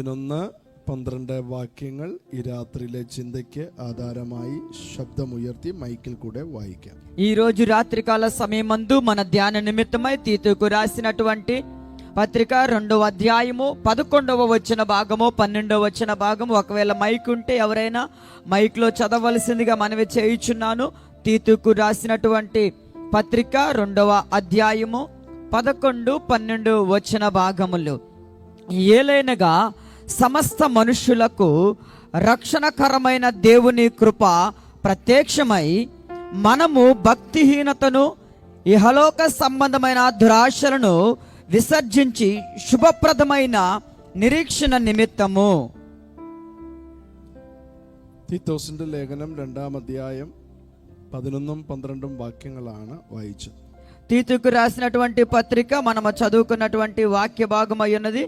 11-12 വാക്യങ്ങൾ ഈ രാത്രിയിലെ ചിന്തയ്ക്ക് ആധാരമായി ശബ്ദമുയർത്തി മൈക്കിൽ കൂടെ വായിക്കാം. ఈ రోజు రాత్రికాల సమయమందు మన ధ్యాన నిమిత్తమై తీతుకు రాసినటువంటి పత్రిక 2వ అధ్యాయము 11వ వచన భాగము 12వ వచన భాగము. ఒకవేళ మైక్ ఉంటే ఎవరైనా మైక్ లో చదవలసిందిగా మనవి చేయుచున్నాను. తీతుకు రాసినటువంటి పత్రిక 2వ అధ్యాయము 11-12 వచన భాగములు. ఏలైనగా సమస్త మనుష్యులకు రక్షణకరమైన దేవుని కృప ప్రత్యక్షమై మనము భక్తిహీనతను ఇహలోక సంబంధమైన దురాశలను విసర్జించి శుభప్రదమైన నిరీక్షణ నిమిత్తము. തീത്തോസിന്റെ ലേഖനം 2ാം അധ്യായം 11-12 వాక్యങ്ങളാണ് వాയിച്ചത്. తీతుకు రాసినటువంటి పత్రిక మనము చదువుకున్నటువంటి వాక్య భాగం అయి ఉన్నది.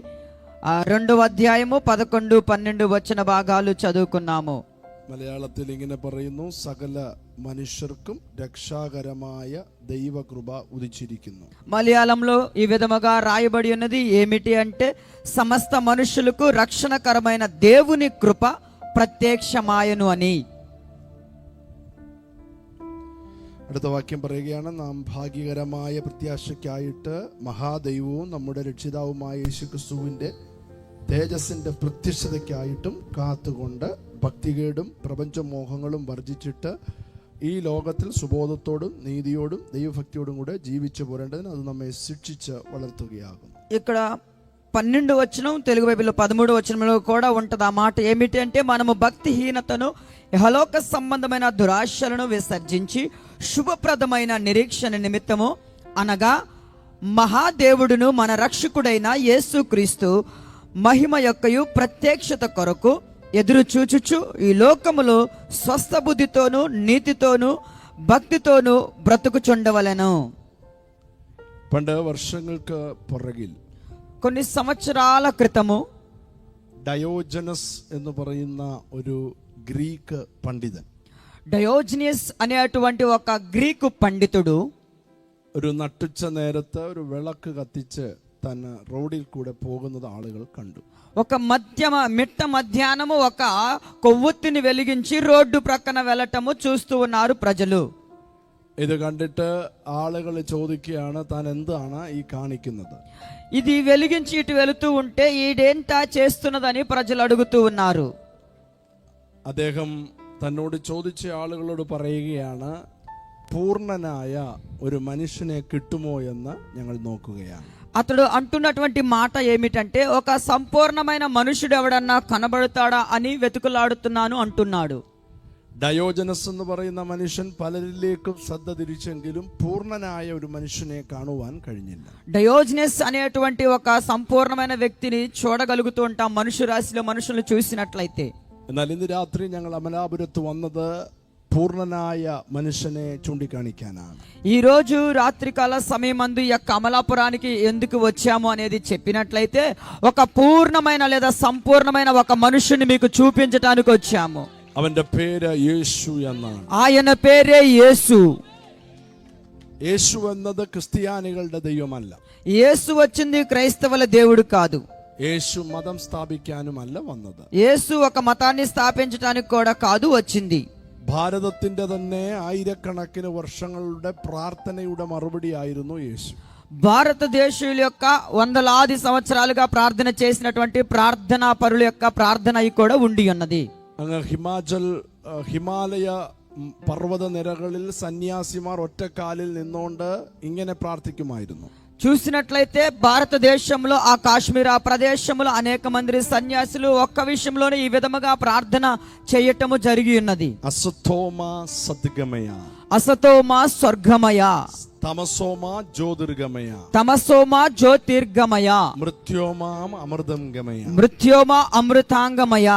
2వ అధ్యాయము 11-12 వచన భాగాలు చదువుకున్నాము. മലയാളത്തിൽ ഇങ്ങനെ പറയുന്നു: സകല മനുഷ്യർക്കും രക്ഷാകരമായ ദൈവകൃപ ഉദിച്ചിരിക്കുന്നു. మలయాళంలో ఈ విధముగా రాయబడి ఉన్నది. ఏమిటి అంటే, సమస్త మనుషులకు రక్షణకరమైన దేవుని కృప ప్రత్యక్షమాయను అని. അടുത്ത വാക്യം പറയുകയാണ്: നാം ഭാഗ്യകരമായ പ്രത്യാശയ്ക്കായിട്ട് മഹാദൈവവും നമ്മുടെ രക്ഷിതാവുമായ യേശുക്രിസ്തുവിന്റെ തേജസ്സിന്റെ പ്രത്യക്ഷതയ്ക്കായിട്ടും കാത്തുകൊണ്ട് ഭക്തികേടും പ്രപഞ്ചമോഹങ്ങളും വർജിച്ചിട്ട് ഈ ലോകത്തിൽ സുബോധത്തോടും നീതിയോടും ദൈവഭക്തിയോടും കൂടെ ജീവിച്ചു പോരേണ്ടതിന് അത് നമ്മെ ശിക്ഷിച്ച് വളർത്തുകയാകും. ఇక్కడ 12 వచనం, తెలుగు బైబిల్లో 13 వచనంలో కూడా ఉంటది ఆ మాట. ఏమిటి అంటే, మనము భక్తిహీనతను ఇహలోక సంబంధమైన దురాశలను విసర్జించి శుభప్రదమైన నిరీక్షణ నిమిత్తము, అనగా మహాదేవుడును మన రక్షకుడైన యేసుక్రీస్తు మహిమ యొక్కయు ప్రత్యక్షత కొరకు ఎదురు చూచుచు ఈ లోకములో స్వస్థ బుద్ధితోను నీతితోను భక్తితోను బ్రతుకుచుండవలెను. പണ്ട് വർഷങ്ങൾക്ക് പുറകിൽ కొన్ని సంవత్సరాల క్రితము ഡയോജനസ് എന്ന് പറയുന്ന ഒരു ഗ്രീക്ക് പണ്ഡിതൻ, డయోజనియస్ అనేటువంటి ఒక గ్రీకు పండితుడు ഒരു നട്ടുച്ച നേരത്ത് ഒരു വിളക്ക് കത്തിച്ച് തൻ റോഡിൽ കൂടെ പോകുന്നത് ആളുകൾ കണ്ടു. ఒక మిట్ట మధ్యాహ్నము ఒక కొవ్వొత్తిని వెలిగించి రోడ్డు ప్రక్కన వెళ్ళటము చూస్తూ ఉన్నారు ప్రజలు. ഇത് കണ്ടിട്ട് ആളുകൾ ചോദിക്കുകയാണ്, താൻ എന്താണ് ഈ കാണിക്കുന്നത്? ఇది వెలిగించి ఇటు వెళుతూ ఉంటే ఈడేంటా చేస్తున్నదని ప్రజలు అడుగుతూ ఉన్నారు. അദ്ദേഹം തന്നോട് ചോദിച്ച ആളുകളോട് പറയുകയാണ്, പൂർണ്ണനായ ഒരു മനുഷ്യനെ കിട്ടുമോ എന്ന് ഞങ്ങൾ നോക്കുകയാണ്. అతడు అంటున్నటువంటి మాట ఏమిటంటే, ఒక సంపూర్ణమైన మనుషుడు ఎవడన్నా కనబడతాడా అని వెతుకులాడుతున్నాను అంటున్నాడు. ഡയോജനസ് എന്ന് പറയുന്ന മനുഷ്യൻ പലരിലേക്കും ശ്രദ്ധ തിരിച്ചെങ്കിലും പൂർണ്ണനായ ഒരു മനുഷ്യനെ കാണുവാൻ കഴിഞ്ഞില്ല. డయోజనస్ అనేటువంటి ఒక సంపూర్ణమైన వ్యక్తిని చూడగలుగుతూ ఉంటాం మనుషు రాశిలో మనుషులను చూసినట్లయితే. എന്നാൽ ഇന്ന് രാത്രി ഞങ്ങൾ അമലാപുരത്ത് വന്നത് పూర్ణనాయ మనుషనే చూండికానికానాను. ఈ రోజు రాత్రికాల సమయమందు ఈ యొక్క అమలాపురానికి ఎందుకు వచ్చాము అనేది చెప్పినట్లయితే, ఒక పూర్ణమైన లేదా సంపూర్ణమైన ఒక మనుషుని మీకు చూపించడానికి వచ్చాము. അവന്റെ പേര് യേശു എന്നാണ്. ఆయన పేరే యేసు. యేసు എന്നത് ക്രിസ്ത്യാനികളുടെ ദൈവമല്ല. యేసు వచ్చింది క్రైస్తవుల దేవుడు కాదు. యేసు మతం സ്ഥാപിക്കാനുമല്ല വന്നത്. యేసు ఒక మతాన్ని స్థాపించడానికి కూడా కాదు వచ్చింది. ഭാരതത്തിന്റെ തന്നെ ആയിരക്കണക്കിന് വർഷങ്ങളുടെ പ്രാർത്ഥനയുടെ മറുപടിയായിരുന്നു യേശു. భారతదేశీయుల యొక్క వందలాది సంవత్సరాలుగా ప్రార్థన చేసినటువంటి ప్రార్థనా పరుల యొక్క ప్రార్థన కూడా ఉండి ఉన్నది. അങ്ങ് ഹിമാലയ പർവ്വത നിരകളിൽ സന്യാസിമാർ ഒറ്റക്കാലിൽ നിന്നുകൊണ്ട് ഇങ്ങനെ പ്രാർത്ഥിക്കുമായിരുന്നു. చూసినట్లయితే భారతదేశంలో ఆ కాశ్మీర్ ఆ ప్రదేశంలో అనేక మంది సన్యాసులు ఒక్క విషయంలోనే ఈ విధముగా ప్రార్థన చేయటము జరిగి ఉన్నది. అసతోమా సద్గమయ, అసతోమా స్వర్గమయ, తమసోమా జ్యోతిర్గమయ, తమసోమా జ్యోతిర్గమయ, మృత్యోమా అమృతంగమయ, మృత్యోమా అమృతాంగమయ.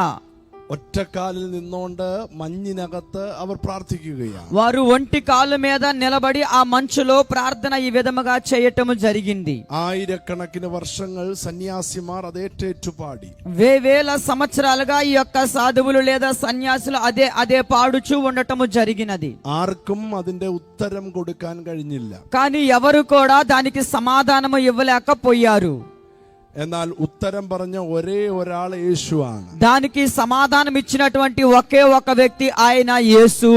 ഒറ്റക്കാലിൽ നിന്നുകൊണ്ട് മഞ്ഞിനകത്ത് അവർ പ്രാർത്ഥിക്കുകയാണ്. వారు ఒంటి కాళ్ళ మీద నిలబడి ఆ మంచులో ప్రార్థన ఈ విధముగా చేయటము జరిగింది. ആയിരക്കണക്കിന് വർഷങ്ങൾ സന്യാസിമാർ അതേറ്റേറ്റു പാടി. వేవేల సంవత్సరాలుగా ఈ యొక్క సాధువులు లేదా సన్యాసులు అదే పాడుచూ ఉండటము జరిగినది. ആർക്കും അതിന്റെ ഉത്തരം കൊടുക്കാൻ കഴിഞ്ഞില്ല. కానీ ఎవరు కూడా దానికి సమాధానము ఇవ్వలేకపోయారు. എന്നാൽ ഉത്തരം പറഞ്ഞ ഒരേ ഒരാൾ യേശുവാണ്. దానికి సమాధానం ఇచ్చినటువంటి ఒకే ఒక వ్యక్తి ఆయన యేసు.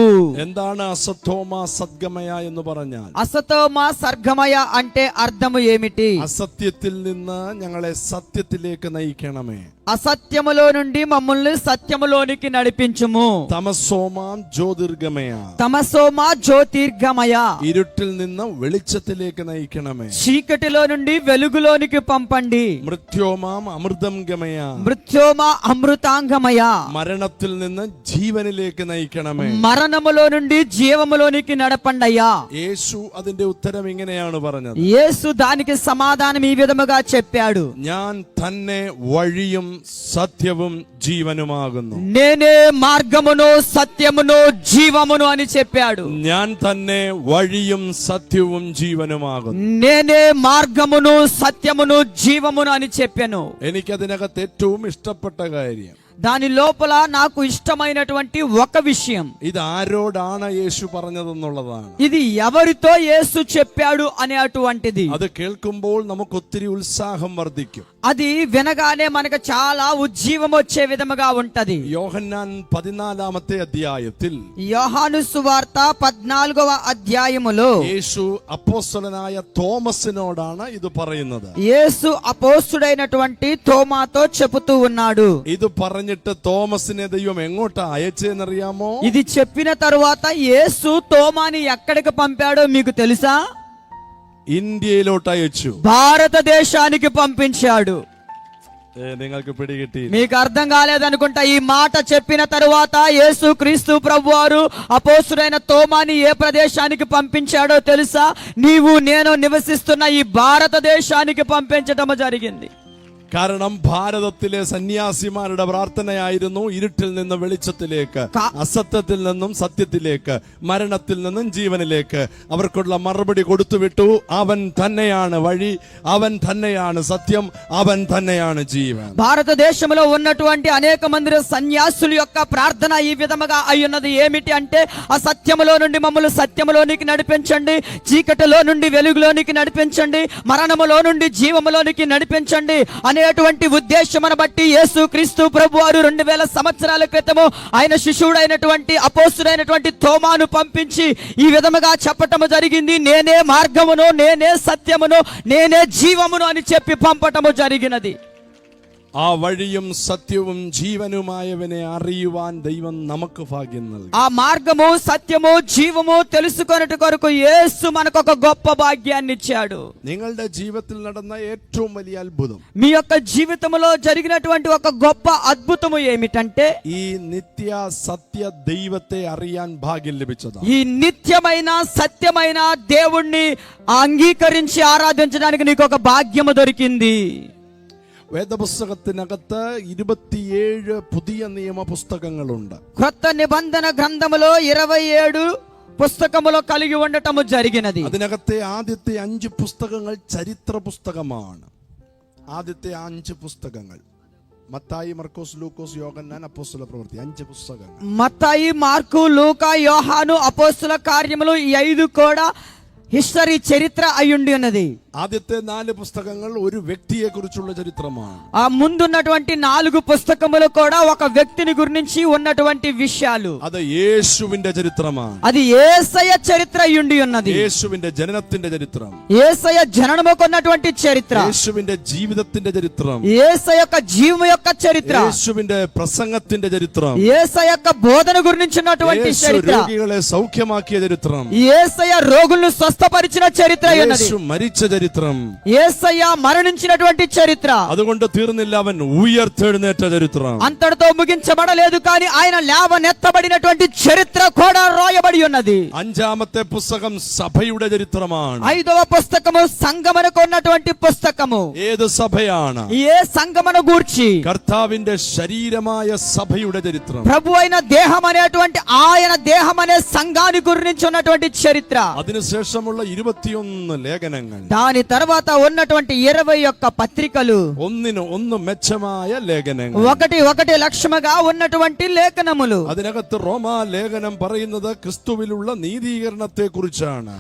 എന്താണ് അസത്തോമ സദ്ഗമയ എന്ന് പറഞ്ഞാൽ? అసతోమ సర్గమయ అంటే అర్థము ఏమిటి? അസത്യത്തിൽ നിന്ന് ഞങ്ങളെ സത്യത്തിലേക്ക് നയിക്കണമേ. అసత్యములో నుండి మమ్మల్ని సత్యములోనికి నడిపించుము. തമസോമാം ജ്യോതിർഗമയ. తమసోమ జ్యోతిర్గమయ. ഇരുട്ടിൽ നിന്ന് വെളിച്ചത്തിലേക്ക് നയിക്കണമേ. చీకటిలో నుండి వెలుగులోనికి పంపండి. മൃത്യോമാം അമൃതം ഗമയ. మృత్యోమ అమృతాంగమయ. മരണത്തിൽ നിന്ന് ജീവനിലേക്ക് നയിക്കണമേ. మరణములో నుండి జీవములోనికి నడపండయ్యా. യേശു അതിന്റെ ഉത്തരം ഇങ്ങനെയാണ് പറഞ്ഞത്. యేసు దానికి సమాధానం ఈ విధముగా చెప్పాడు. ഞാൻ തന്നെ വഴിയും സത്യവും ജീവനുമാകുന്നു. నేనే మార్గమును సత్యమును జీవమును అని చెప్పాడు. ഞാൻ തന്നെ വഴിയും സത്യവും ജീവനുമാകുന്നു. నేనే మార్గమును సత్యమును జీవమును అని చెప్పాను. എനിക്കതിനകത്ത് ഏറ്റവും ഇഷ്ടപ്പെട്ട കാര്യം, దాని లోపల నాకు ఇష్టమైనటువంటి ఒక విషయం, ഇത് ആരോടാണ് യേശു പറഞ്ഞതെന്നുള്ളതാണ്. ఇది ఎవరితో యేసు చెప్పాడు అనే అటువంటిది. അത് കേൾക്കുമ്പോൾ നമുക്ക് ഒത്തിരി ഉത്സാഹം വർദ്ധിക്കും. అది వినగానే మనకు చాలా ఉజ్జీవం వచ్చే విధముగా ఉంటది. യോഹന്നാൻ 14-ാമത്തെ അധ്യായത്തിൽ యోహాను సువార్త 14వ అధ్యాయములో യേശു അപ്പോസ്തലനായ തോമസിനോടാണ് ഇത് പറയുന്നത്. యేసు అపోస్తుడైనటువంటి తోమాతో చెబుతూ ఉన్నాడు. ഇത് പറഞ്ഞിട്ട് തോമസിനെ ദൈവം എങ്ങോട്ടാ അയച്ചെന്നറിയാമോ? ఇది చెప్పిన తరువాత యేసు తోమాని ఎక్కడికి పంపాడో మీకు తెలుసా? ഇന്ത്യയിലോട്ട് അയച്ചു. భారతదేశానికి పంపించాడు. നിങ്ങൾക്ക് പിടികിട്ടി? మీకు అర్థం కాలేదనుకుంటా. ఈ మాట చెప్పిన తరువాత యేసు క్రీస్తు ప్రభువారు అపోస్తుడైన తోమాని ఏ ప్రదేశానికి పంపించాడో తెలుసా? నీవు నేను నివసిస్తున్న ఈ భారతదేశానికి పంపించడం జరిగింది. കാരണം ഭാരതത്തിലെ സന്യാസിമാരുടെ പ്രാർത്ഥനയായിരുന്നു ഇരുട്ടിൽ നിന്ന് വെളിച്ചത്തിലേക്ക്, അസത്യത്തിൽ നിന്നും സത്യത്തിലേക്ക്, മരണത്തിൽ നിന്നും ജീവനിലേക്ക്. അവർക്കുള്ള മറുപടി കൊടുത്തുവിട്ടു. അവൻ തന്നെയാണ് വഴി, അവൻ തന്നെയാണ് സത്യം, അവൻ തന്നെയാണ് ജീവൻ. భారతదేశంలో ఉన్నటువంటి అనేక మంది సన్యాసుల యొక్క ప్రార్థన ఈ విధముగా అయ్యున్నది. ఏమిటి అంటే, ఆ సత్యములో నుండి మమ్మల్ని సత్యములోనికి నడిపించండి, చీకటిలో నుండి వెలుగులోనికి నడిపించండి, మరణములో నుండి జీవములోనికి నడిపించండి అనేటువంటి ఉద్దేశమును బట్టి యేసు క్రీస్తు ప్రభువారు 2000 సంవత్సరాల క్రితము ఆయన శిష్యుడైనటువంటి అపోస్తుడైనటువంటి తోమాను పంపించి ఈ విధముగా చెప్పటము జరిగింది. నేనే మార్గమును, నేనే సత్యమును, నేనే జీవమును అని చెప్పి పంపటము జరిగినది. ആ വഴിയും സത്യവും ജീവനുമായവനെ അറിയുവാൻ ദൈവം നമുക്ക് ഭാഗ്യം നൽകി. ఆ మార్గము సత్యము జీవము తెలుసుకొనుట కొరకు యేసు మనకు ఒక గొప్ప భాగ్యాన్ని ఇచ్చాడు. നിങ്ങളുടെ ജീവിതത്തിൽ നടന്ന ഏറ്റവും വലിയ അത്ഭുതം, మీ యొక్క జీవితంలో జరిగినటువంటి ఒక గొప్ప అద్భుతము ఏమిటంటే, ഈ നിത്യ സത്യ ദൈവത്തെ അറിയാൻ ഭാഗ്യം ലഭിച്ചതാണ്. ఈ నిత్యమైన సత్యమైన దేవుణ్ణి అంగీకరించి ఆరాధించడానికి నీకు ఒక భాగ్యము దొరికింది. വേദപുസ്തകത്തിനകത്ത് 27 പുതിയ നിയമ പുസ്തകങ്ങളുണ്ട്. క్రొత్త నిబంధన గ్రంథములో 27 పుస్తకములో కలిగి ఉండటము జరిగినది. അതിനകത്തെ ആദ്യത്തെ 5 പുസ്തകങ്ങൾ ചരിത്ര പുസ്തകമാണ്. ആദ്യത്തെ 5 പുസ്തകങ്ങൾ മത്തായി, മർക്കോസ്, ലൂക്കോസ്, യോഹന്നാൻ, അപ്പോസ്തല പ്രവൃത്തി, 5 പുസ്തകങ്ങൾ. మత్తయి, మార్కు, లూకా, యోహాను, అపోస్తుల కార్యములు ఈ 5 కూడా హిస్టరీ చరిత్ర అయ్యుండి ఉన్నది. ആദ്യത്തെ 4 പുസ്തകങ്ങൾ ഒരു വ്യക്തിയെ കുറിച്ചുള്ള ചരിത്രമാണ്. ఆ ముందున్నటువంటి 4 పుస్తకములు కూడా ఒక వ్యక్తిని గురించి ఉన్నటువంటి విషయాలు. അത് യേശുവിന്റെ ചരിത്രമാണ്. అది యేసయ్య చరిత్ర అయ్యుండి ఉన్నది. యేശുവിന്റെ జനനത്തിന്റെ చరిత్రం, యేసయ్య జననముకు ఉన్నటువంటి చరిత్ర, യേശുവിന്റെ ജീവിതത്തിന്റെ ചരിത്രം, యేసయ్య యొక్క జీవం యొక్క చరిత్ర, യേശുവിന്റെ പ്രസംഗത്തിന്റെ ചരിത്രം, యేసయ్య యొక్క బోధన గురించి ఉన్నటువంటి യേശു చరిత్ర, രോഗികളെ സൗഖ്യമാക്കിയ ചരിത്രം, యేసయ్య రోగులను స్వస్థపరిచిన చరిత్ర అయ్యున్నది, യേശു മരിച്ച ചരിത്രം, యేసయ్య మరణించినటువంటి చరిత్ర. അതുകൊണ്ട് തീർന്നില്ല, അവൻ ഉയർത്തെഴുന്നേറ്റ ചരിത്രം. అంతటితో ముగించబడలేదు, కానీ ఆయన లేవనెత్తబడినటువంటి చరిత్ర కూడా రాయబడి ఉన్నది. 5ാമത്തെ പുസ്തകം സഭയുടെ ചരിത്രമാണ്. 5వ పుస్తకము సంగమనకు ఉన్నటువంటి పుస్తకము. ഏത് സഭയാണ്? ఏ సంగమను గూర్చి? കർത്താവിന്റെ ശരീരമായ സഭയുടെ ചരിത്രം. ప్రభు అయిన దేహం అనేటువంటి ఆయన దేహం అనే సంఘాన్ని గురించి ఉన్నటువంటి చరిత్ర. അതിനുശേഷമുള്ള 21 ലേഖനങ്ങൾ, దాని తర్వాత ఉన్నటువంటి 21 పత్రికలు ഒന്നിന് ഒന്ന് മെച്ചമായ ലേഖനങ്ങൾ. ఒకటి లక్ష్యముగా ఉన్నటువంటి లేఖనములు. അതിനകത്ത് റോമാ ലേഖനം പറയുന്നത് ക്രിസ്തുവിലുള്ള നീതീകരണത്തെ കുറിച്ചാണ്.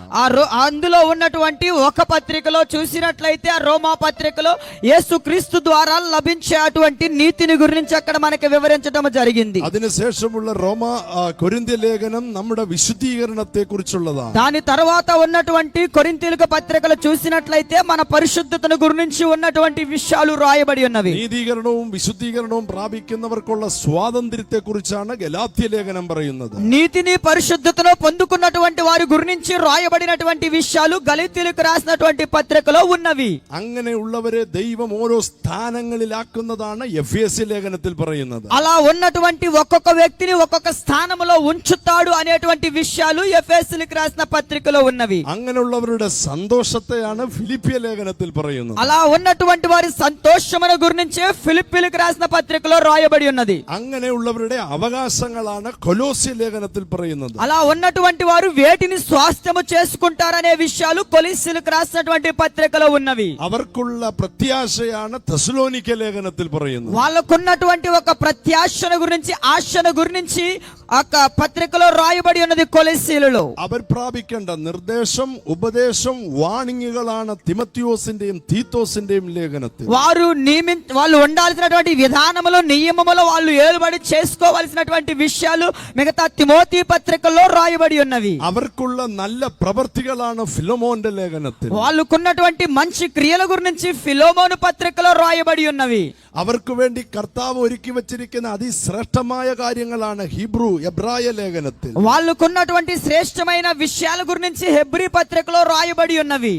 అందులో ఉన్నటువంటి ఒక పత్రికలో చూసినట్లయితే ఆ రోమా పత్రికలో యేసుక్రీస్తు ద్వారా లభించే అటువంటి నీతిని గురించి అక్కడ మనకి వివరించడం జరిగింది. അതിനുശേഷമുള്ള റോമാ കൊരിന്ത്യ ലേഖനം നമ്മുടെ വിശുദ്ധീകരണത്തെ കുറിച്ചുള്ളതാണ്. దాని తర్వాత ఉన్నటువంటి కొరింథీయులకు పత్రికలు చూసినట్లయితే మన పరిశుద్ధతను గురించి ఉన్నటువంటి విషయాలు రాయబడి ఉన్నవి. നീതീകരണവും വിശുദ്ധീകരണവും പ്രാപിക്കുന്നവർക്കുള്ള സ്വാതന്ത്ര്യത്തെ കുറിച്ചാണ് ഗലാത്യ ലേഖനം പറയുന്നത്. నీతిని పరిశుద్ధతను పొందుకున్నటువంటి వారి గురించి రాయబడినటువంటి విషయాలు గలతీయులకు రాసినటువంటి పత్రికలో ఉన్నవి. അങ്ങനെയുള്ളവരെ ദൈവം ഓരോ സ്ഥാനങ്ങളിലാക്കുന്നതാണ് എഫേസ്യ ലേഖനത്തിൽ പറയുന്നത്. అలా ఉన్నటువంటి ఒక్కొక్క వ్యక్తిని ఒక్కొక్క స్థానంలో ఉంచుతాడు అనేటువంటి విషయాలు ఎఫెసీయులకు రాసిన పత్రికలో ఉన్నవి. അങ്ങനെയുള്ളവരുടെ സന്തോഷത്തെയാണ് ഫിലിപ്പിയ ലേഖനത്തിൽ പറയുന്നത്. అలా ఉన్నటువంటి వారి సంతోషమును గురించి ఫిలిప్పీలకు రాసిన పత్రికలో రాయబడి ఉన్నది. അങ്ങനെയുള്ളവരുടെ അവകാശങ്ങളാണ് കൊലോസ്യ ലേഖനത്തിൽ പറയുന്നത്. అలా ఉన్నటువంటి వారు వేటిని స్వాస్థ్యము చేసుకుంటారనే విషయాలు కొలస్సీయులకు రాసినటువంటి పత్రికలో ఉన్నవి. അവർക്കുള്ള പ്രത്യാശയാണ് തെസ്സലോനിക്ക ലേഖനത്തിൽ പറയുന്നത്. వాళ్ళకున్నటువంటి ఒక ప్రత్యాశను గురించి ఆశను గురించి ఆ పత్రికలో రాయబడి ఉన్నది కొలస్సీయులలో. അവർ പ്രാപിക്കേണ്ട നിർദ്ദേശം ഉപദേശം വാണിങ്ങുകളാണ് തിമത്തിയോസിന്റെയും തീത്തോസിന്റെയും ലേഖനത്തിൽ. వాళ్ళు ఉండాల్సినటువంటి విధానములు నియమములు వాళ్ళు ఏలుబడి చేసుకోవాల్సినటువంటి విషయాలు మిగతా తిమోతి పత్రికలో రాయబడి ఉన్నవి. അവർക്കുള്ള നല്ല പ്രവർത്തികളാണ് ഫിലോമോന്റെ ലേഖനത്തിൽ. వాళ్ళకున్నటువంటి మంచి క్రియల గురించి ఫిలోమోను పత్రికలో రాయబడి ఉన్నవి. അവർക്ക് വേണ്ടി കർത്താവ് ഒരുക്കി വച്ചിരിക്കുന്ന അതിശ്രേഷ്ഠമായ കാര്യങ്ങളാണ് എബ്രായ ലേഖനത്തിൽ. వాళ్ళకున్నటువంటి శ్రేష్టమైన విషయాల గురించి హెబ్రీ పత్రికలో రాయబడి ఉన్నవి.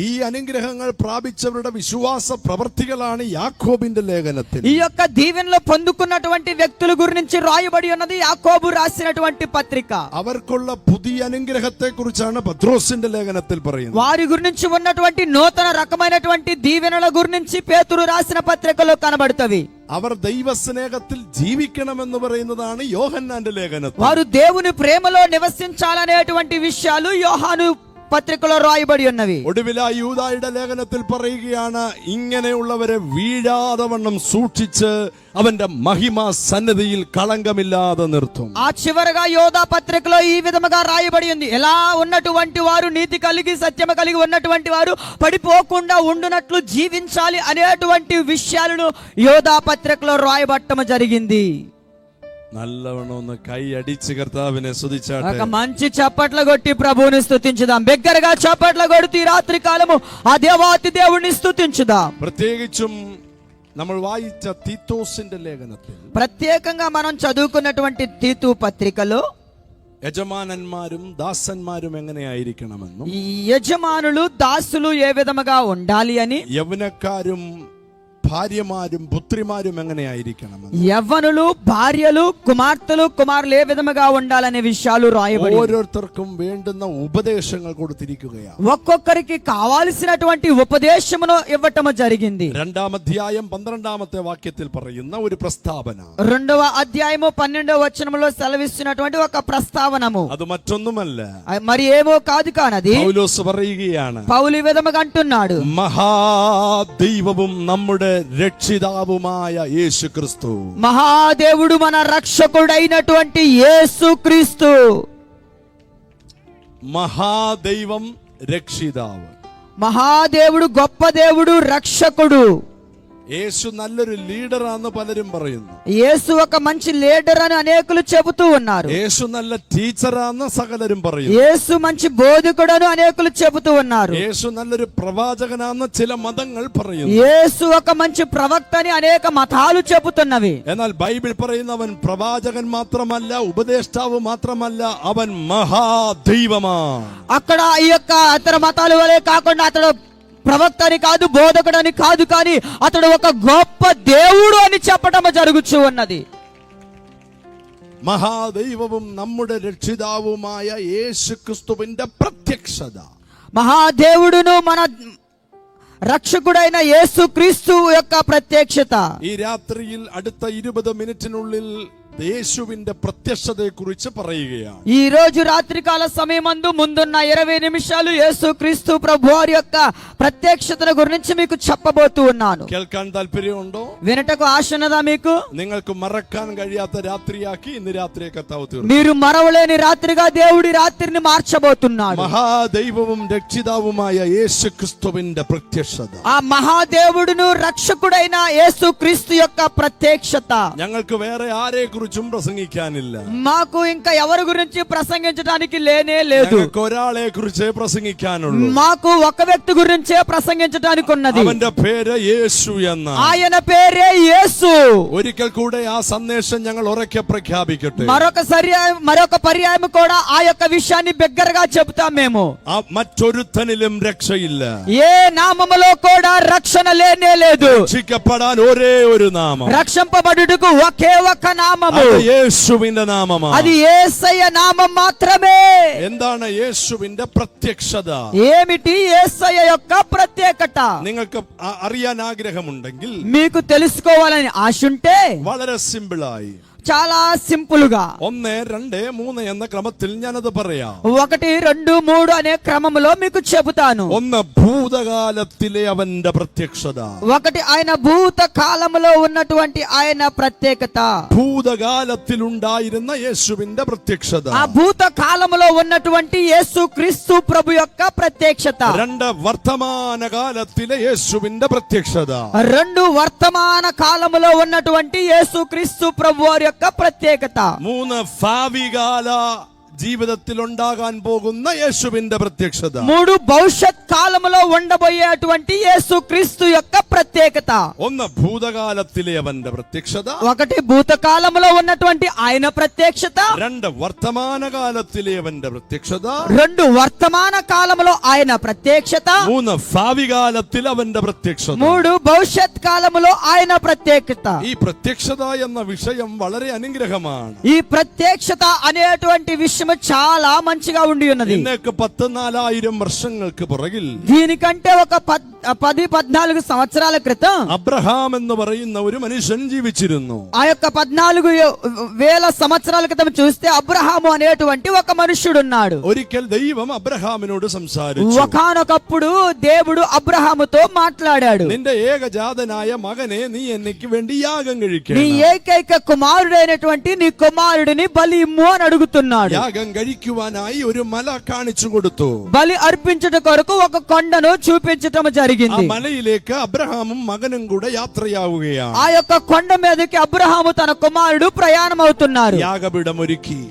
ഈ അനുഗ്രഹങ്ങൾ പ്രാപിച്ചവരുടെ വിശ്വാസ പ്രവർത്തികളാണ് യാക്കോബിന്റെ ലേഖനത്തിൽ. ఈ యొక్క దీవెనలు పొందుకున్నటువంటి వ్యక్తుల గురించి రాయబడి ఉన్నది యాకోబు రాసినటువంటి పత్రిక. അവർക്കുള്ള പുതിയ അനുഗ്രഹത്തെ കുറിച്ചാണ് പത്രോസിന്റെ ലേഖനത്തിൽ പറയുന്നത്. వారి గురించి ఉన్నటువంటి నూతన రకమైనటువంటి దీవెనల గురించి పేతురు రాసిన పత్రికలో కనబడుతవి. അവർ ദൈവസ്നേഹത്തിൽ ജീവിക്കണമെന്ന് പറയുന്നതാണ് യോഹന്നാന്റെ ലേഖനത്തിൽ. వారు దేవుని ప్రేమలో నివసించాలనేటువంటి విషయాలు యోహాను పత్రికలో రాయబడి ఉన్నవి. ഒടുവിൽ യൂദായുടെ ലേഖനത്തിൽ പറയുകയാണ് ഇങ്ങനെയുള്ളവരെ വീഴാതെ വണ്ണം സൂക്ഷിച്ച് അവന്റെ മഹിമ സന്നിധിയിൽ കളങ്കമില്ലാതെ നിർത്തും. ఆ చివరగా యోధా పత్రికలో ఈ విధముగా రాయబడి ఉంది. ఎలా ఉన్నటువంటి వారు నీతి కలిగి సత్యము కలిగి ఉన్నటువంటి వారు పడిపోకుండా ఉండునట్లు జీవించాలి అనేటువంటి విషయాలను యోధా పత్రికలో రాయబట్టడం జరిగింది. നല്ലവണ്ണം ഒന്ന് കൈ അടിച്ച് കർത്താവിനെ സ്തുതിച്ചാട്ടെ. ఒక మంచి చప్పట్లు కొట్టి ప్రభువుని స్తుతించుదాం. బిగ్గరగా చప్పట్లు కొడుతూ ఈ రాత్రి కాలము ఆ దేవాతి దేవుణ్ణి స్తుతించుదాం. പ്രത്യേകിച്ചും നമ്മൾ വായിച്ച തീത്തോസിന്റെ ലേഖനത്തിൽ ప్రత్యేకంగా మనం చదువుకున్నటువంటి తీతు పత్రికలో യജമാനന്മാരും ദാസന്മാരും എങ്ങനെയായിരിക്കണമെന്നും ఈ యజమానులు దాసులు ఏ విధముగా ఉండాలి అని, യൗവനക്കാരും ഭാര്യമാരും പുത്രിമാരും എങ്ങനെയായിരിക്കണമെന്ന്, యవ్వనులు భార్యలు కుమార్తెలు కుమారులు ఏ విధముగా ఉండాలనే విషయాలు రాయబడి ഓരോരുത്തർക്കും വേണ്ടുന്ന ഉപദേശങ്ങൾ കൊടുത്തിരിക്കുകയാണ്. ఒక్కొక్కరికి కావాల్సినటువంటి ఉపదేశమును ఇవ్వటం జరిగింది. 2-వ అధ్యాయం 12వ వాక్యത്തിൽ പറയുന്ന ഒരു പ്രസ്താവന, 2వ అధ్యాయము 12వ వచనములో సెలవిస్తున్నటువంటి ఒక ప్రస్తావనము, അത് మറ്റൊന്നുമല്ല, మరి ఏమో కాదు కానది പൗലോസ് പറയുകയാണ്, పౌలు ఈ విధముగా అంటున్నాడు, മഹാദൈവവും നമ്മുടെ രക്ഷിതാവുമായ യേശു ക്രിസ്തു. మహాదేవుడు మన రక్షకుడైనటువంటి యేసుక్రీస్తు. മഹാദൈവം രക്ഷിതാവ്. మహాదేవుడు గొప్ప దేవుడు రక్షకుడు. യേശു നല്ലൊരു ലീഡറാന്ന് പലരും പറയുന്നു. యేసు ఒక మంచి లీడర్ అని అనేకులు చెబుతూ ఉన్నారు. యేసు നല്ല ടീച്ചറാന്ന് സകലരും പറയുന്നു. యేసు మంచి బోధకుడు అని అనేకులు చెబుతూ ఉన్నారు. യേശു നല്ലൊരു പ്രവാചകനാന്ന് ചില മതങ്ങൾ പറയുന്നു. యేసు ఒక మంచి ప్రవక్త అని అనేక మతాలు చెబుతున్నవి. എന്നാൽ ബൈബിൾ പറയുന്നവൻ പ്രവാചകൻ മാത്രമല്ല, ഉപദേഷ്ടാവ് മാത്രമല്ല, അവൻ മഹാദൈവമാണ്. అక్కడ ఈ యొక్క ఇతర మతాల వలె కాకుండా అతడు ప్రవక్త అని కాదు, బోధకుడని కాదు, కానీ అతడు ఒక గొప్ప దేవుడు అని చెప్పడం జరుగుతూ ఉన్నది. മഹാദൈവവും നമ്മുടെ രക്ഷിതാവുമായ യേശുക്രിസ്തുവിന്റെ പ്രത്യക്ഷത. మహాదేవుడును మన రక్షకుడైన యేసుక్రీస్తు యొక్క ప్రత్యక్షత. ഈ രാത്രിയിൽ അടുത്ത 20 മിനിറ്റിനുള്ളിൽ യേശുവിന്റെ പ്രത്യക്ഷതയെ കുറിച്ച് പറയുകയാണ്. ఈ రోజు రాత్రికాల సమయమందు ముందున్న 20 నిమిషాలు యేసుక్రీస్తు ప్రభువారి యొక్క ప్రత్యక్షతను గురించి మీకు చెప్పబోతూ ఉన్నాను. കേൾക്കാൻ താല്പര്യമുണ്ടോ? వినటకు ఆశ ఉన్నదా మీకు? നിങ്ങൾക്ക് മറക്കാൻ കഴിയാത്ത രാത്രിയാക്കി ഇന്ന് രാത്രിയെ കർത്താവ് തീർന്നു. మీరు మరవలేని రాత్రిగా దేవుడి రాత్రిని మార్చబోతున్నాడు. മഹാദൈവവും രക്ഷിതാവുമായ യേശുക്രിസ്തുവിന്റെ പ്രത്യക്ഷത, ఆ మహాదేవుడును రక్షకుడైన యేసుక్రీస్తు యొక్క ప్రత్యక్షత. ഞങ്ങൾക്ക് വേറെ ആരെ കുറിച്ചും പ്രസംഗിക്കാനില്ല. మాకు ఇంకా ఎవరి గురించి ప్రసంగించడానికి లేనే లేదు. ഞങ്ങൾക്ക് ഒരാളെ കുറിച്ചേ പ്രസംഗിക്കാനുള്ളൂ. మాకు ఒక వ్యక్తి గురించే ప్రసంగించడానికి ఉన్నది. അവന്റെ പേര് യേശു എന്നാണ്. ఆయన పేరే యేసు. ഒരിക്കൽ കൂടെ ആ സന്ദേശം ഞങ്ങൾ ഉറക്കെ പ്രഖ്യാപിക്കട്ടെ. మరొక పర్యాయం కూడా ఆ యొక్క విషయాన్ని బిగ్గరగా చెబుతాం మేము. മറ്റൊരുത്തനിലും രക്ഷയില്ല. ఏ నామములో కూడా రక్షణ లేనే లేదు. രക്ഷിക്കപ്പെടാൻ ഒരേ ഒരു നാമം, రక్షింపబడుటకు ఒకే ఒక నామము, അത് യേശുവിന്റെ നാമമാണ്. అది యేసయ్య నామం మాత్రమే. എന്താണ് യേശുവിന്റെ പ്രത്യക്ഷത? ఏమిటి యేసయ్య యొక్క ప్రత్యేకత? നിങ്ങൾക്ക് അറിയാൻ ఆഗ്രహമുണ്ടെങ്കിൽ, మీకు తెలుసుకోవాలని ఆశ ఉంటే വളരെ സിമ്പിളായി చాలా సింపుల్ గా 1, 2, 3 എന്ന ക്രമത്തിൽ ഞാനത് പറയാം. 1, 2, 3 అనే క్రమంలో మీకు చెబుతాను. 1 ഭൂതകാലത്തിലെ അവന്റെ പ്രത്യക്ഷത. 1 ఆయన భూత కాలములో ఉన్నటువంటి ఆయన ప్రత్యేకత. ഭൂതകാലത്തിൽ ഉണ്ടായിരുന്ന യേശുവിന്റെ പ്രത്യക്ഷത. ఆ భూత కాలములో ఉన్నటువంటి యేసుక్రీస్తు ప్రభు యొక్క ప్రత్యక్షత. 2 വർത്തമാന കാലത്തിലെ യേശുവിന്റെ പ്രത്യക്ഷത. 2 వర్తమాన కాలములో ఉన్నటువంటి యేసుక్రీస్తు ప్రభు వారి యొక్క ప్రత్యేకత. 3 ഭാവികാല ജീവിതത്തിൽ ഉണ്ടാകാൻ പോകുന്ന യേശുവിന്റെ പ്രത്യക്ഷത. 3 భవిష్యత్ కాలములో ఉండబోయేటువంటి యేసుక్రీస్తు యొక్క ప్రత్యేకత. 1 ഭൂതകാലത്തിലെ അവന്റെ പ്രത്യക്ഷത. 1 భూతకాలములో ఉన్నటువంటి ఆయన ప్రత్యక్షత. 2 വർത്തമാന കാലത്തിലെ അവന്റെ പ്രത്യക്ഷത. 2 వర్తమాన కాలములో ఆయన ప్రత్యక్షత. 3 ഭാവികാലത്തിൽ അവന്റെ പ്രത്യക്ഷത. 3 భవిష్యత్ కాలములో ఆయన ప్రత్యేకత. ഈ പ്രത്യക്ഷത എന്ന വിഷയം വളരെ അനുഗ്രഹമാണ്. ఈ ప్రత్యక్షత అనేటువంటి విషయం చాలా మంచిగా ఉండి ఉన్నది. ഇന്നേക്ക് 14,000 വർഷങ്ങൾക്ക് പുറകിൽ, దీనికంటే ఒక 10-14 సంవత్సరాల క్రితం അബ്രഹാം എന്ന് പറയുന്ന ഒരു മനുഷ്യൻ ജീവിച്ചിരുന്നു. ఆ యొక్క 14,000 సంవత్సరాల క్రితం చూస్తే అబ్రహాము అనేటువంటి ఒక మనుష్యుడున్నాడు. ഒരിക്കൽ ദൈവം അബ്രഹാമിനോട് സംസാരിച്ചു. ఒకానొకప్పుడు దేవుడు అబ్రహాముతో మాట్లాడాడు. നിന്റെ ഏകജാതനായ മകനെ നീ എനിക്ക് വേണ്ടി യാഗം నీ കഴിക്കണം. ఏకైక కుమారుడైనటువంటి నీ కుమారుడిని బలి ఇమ్ము అని అడుగుతున్నాడు. യാഗം കഴിക്കുവാനായി ഒരു മല കാണിച്ചു കൊടുത്തു. బలి అర్పించుట కొరకు ఒక కొండను చూపించటం ആ జరిగింది. മലയിലേക്ക് അബ്രഹാമും മകനും കൂടെ യാത്രയാവുകയാണ്. ఆ యొక్క కొండ మీదకి అబ్రహాము తన కుమారుడు ప్రయాణం అవుతున్నారు. യാഗപീഠം ഒരുക്കി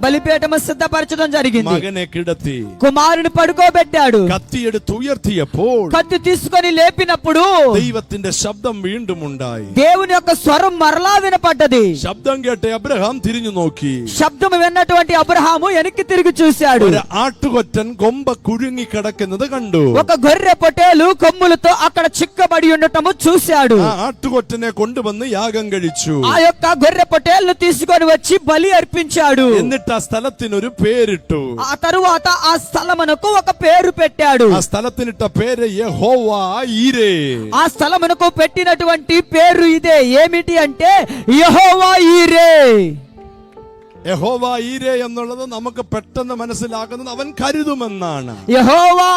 బలిపీఠము సిద్ధపరచడం జరిగింది. മകനെ കിടത്തി కుమారుని పడుకోబెట్టాడు. കത്തിയെടുത്ത് ഉയർത്തിയപ്പോൾ కత్తి తీసుకొని లేపినప్పుడు ദൈവത്തിന്റെ ശബ്ദം വീണ്ടും ഉണ്ടായി. దేవుని యొక్క స్వరం మరలా వినపడ్డది. ശബ്ദം കേട്ട് അബ്രഹാം തിരിഞ്ഞു നോക്കി. శబ్దం విన్నటువంటి అబ్రహాము వెనక్కి తిరిగి చూశాడు. ഒരു ആട്ടുകൊറ്റൻ കൊമ്പ കുഴുങ്ങി കിടക്കുന്നത് കണ്ടു. ఒక గొర్రె పొట్టేలు కొమ్ములతో అక్కడ చిక్కబడి ఉండటము చూశాడు. ആ ആട്ടുകൊറ്റനെ കൊണ്ടുവന്ന് യാഗം കഴിച്ചു. ఆ యొక్క గొర్రె పొట్టేలును తీసుకొని వచ్చి బలి అర్పించాడు. എന്നിട്ട് ആ സ്ഥലത്തിനൊരു പേരിട്ടു. ఆ తరువాత ఆ స్థలమునకు ఒక పేరు పెట్టాడు. ആ സ്ഥലത്തിനിട്ട പേര് യഹോവా ഈരേ. ఆ స్థలమునకు పెట్టినటువంటి పేరు ఇదే. ఏమిటి అంటే యెహోవా ఈరే. യഹോവా ഈരേ എന്നുള്ളത് നമുക്ക് പെട്ടെന്ന് മനസ്സിലാക്കുന്നത് അവൻ കരുതുമെന്നാണ്. యెహోవా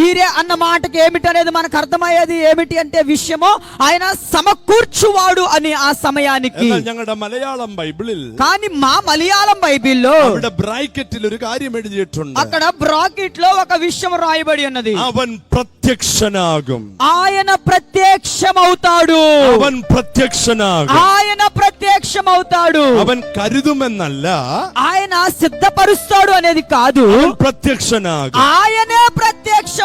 ఈరే అన్న మాటకి ఏమిటనేది మనకు అర్థమయ్యేది ఏమిటి అంటే విషయము ఆయన సమకూర్చువాడు అని ఆ సమయానికి. എന്നാൽ ഞങ്ങളുടെ മലയാളം ബൈബിളിൽ కానీ మా మలయాళం బైబిల్లో അവിടെ ബ്രാക്കറ്റിൽ ഒരു കാര്യം എഴുതിയിട്ടുണ്ട്. అక్కడ బ్రాకెట్ లో ఒక విషయం రాయబడి ఉన్నది. അവൻ പ്രത്യക്ഷനാകും. ఆయన ప్రత్యక్షమవుతాడు. അവൻ ప్రത്യക്ഷനാകും. ఆయన ప్రత్యక్షమవుతాడు. അവൻ കരുതുമെന്നല്ല, ఆయన సిద్ధపరుస్తాడు అనేది కాదు. അവൻ പ്രത്യക്ഷനാകും. ఆయనే ప్రత్యక్షమవుతాడు.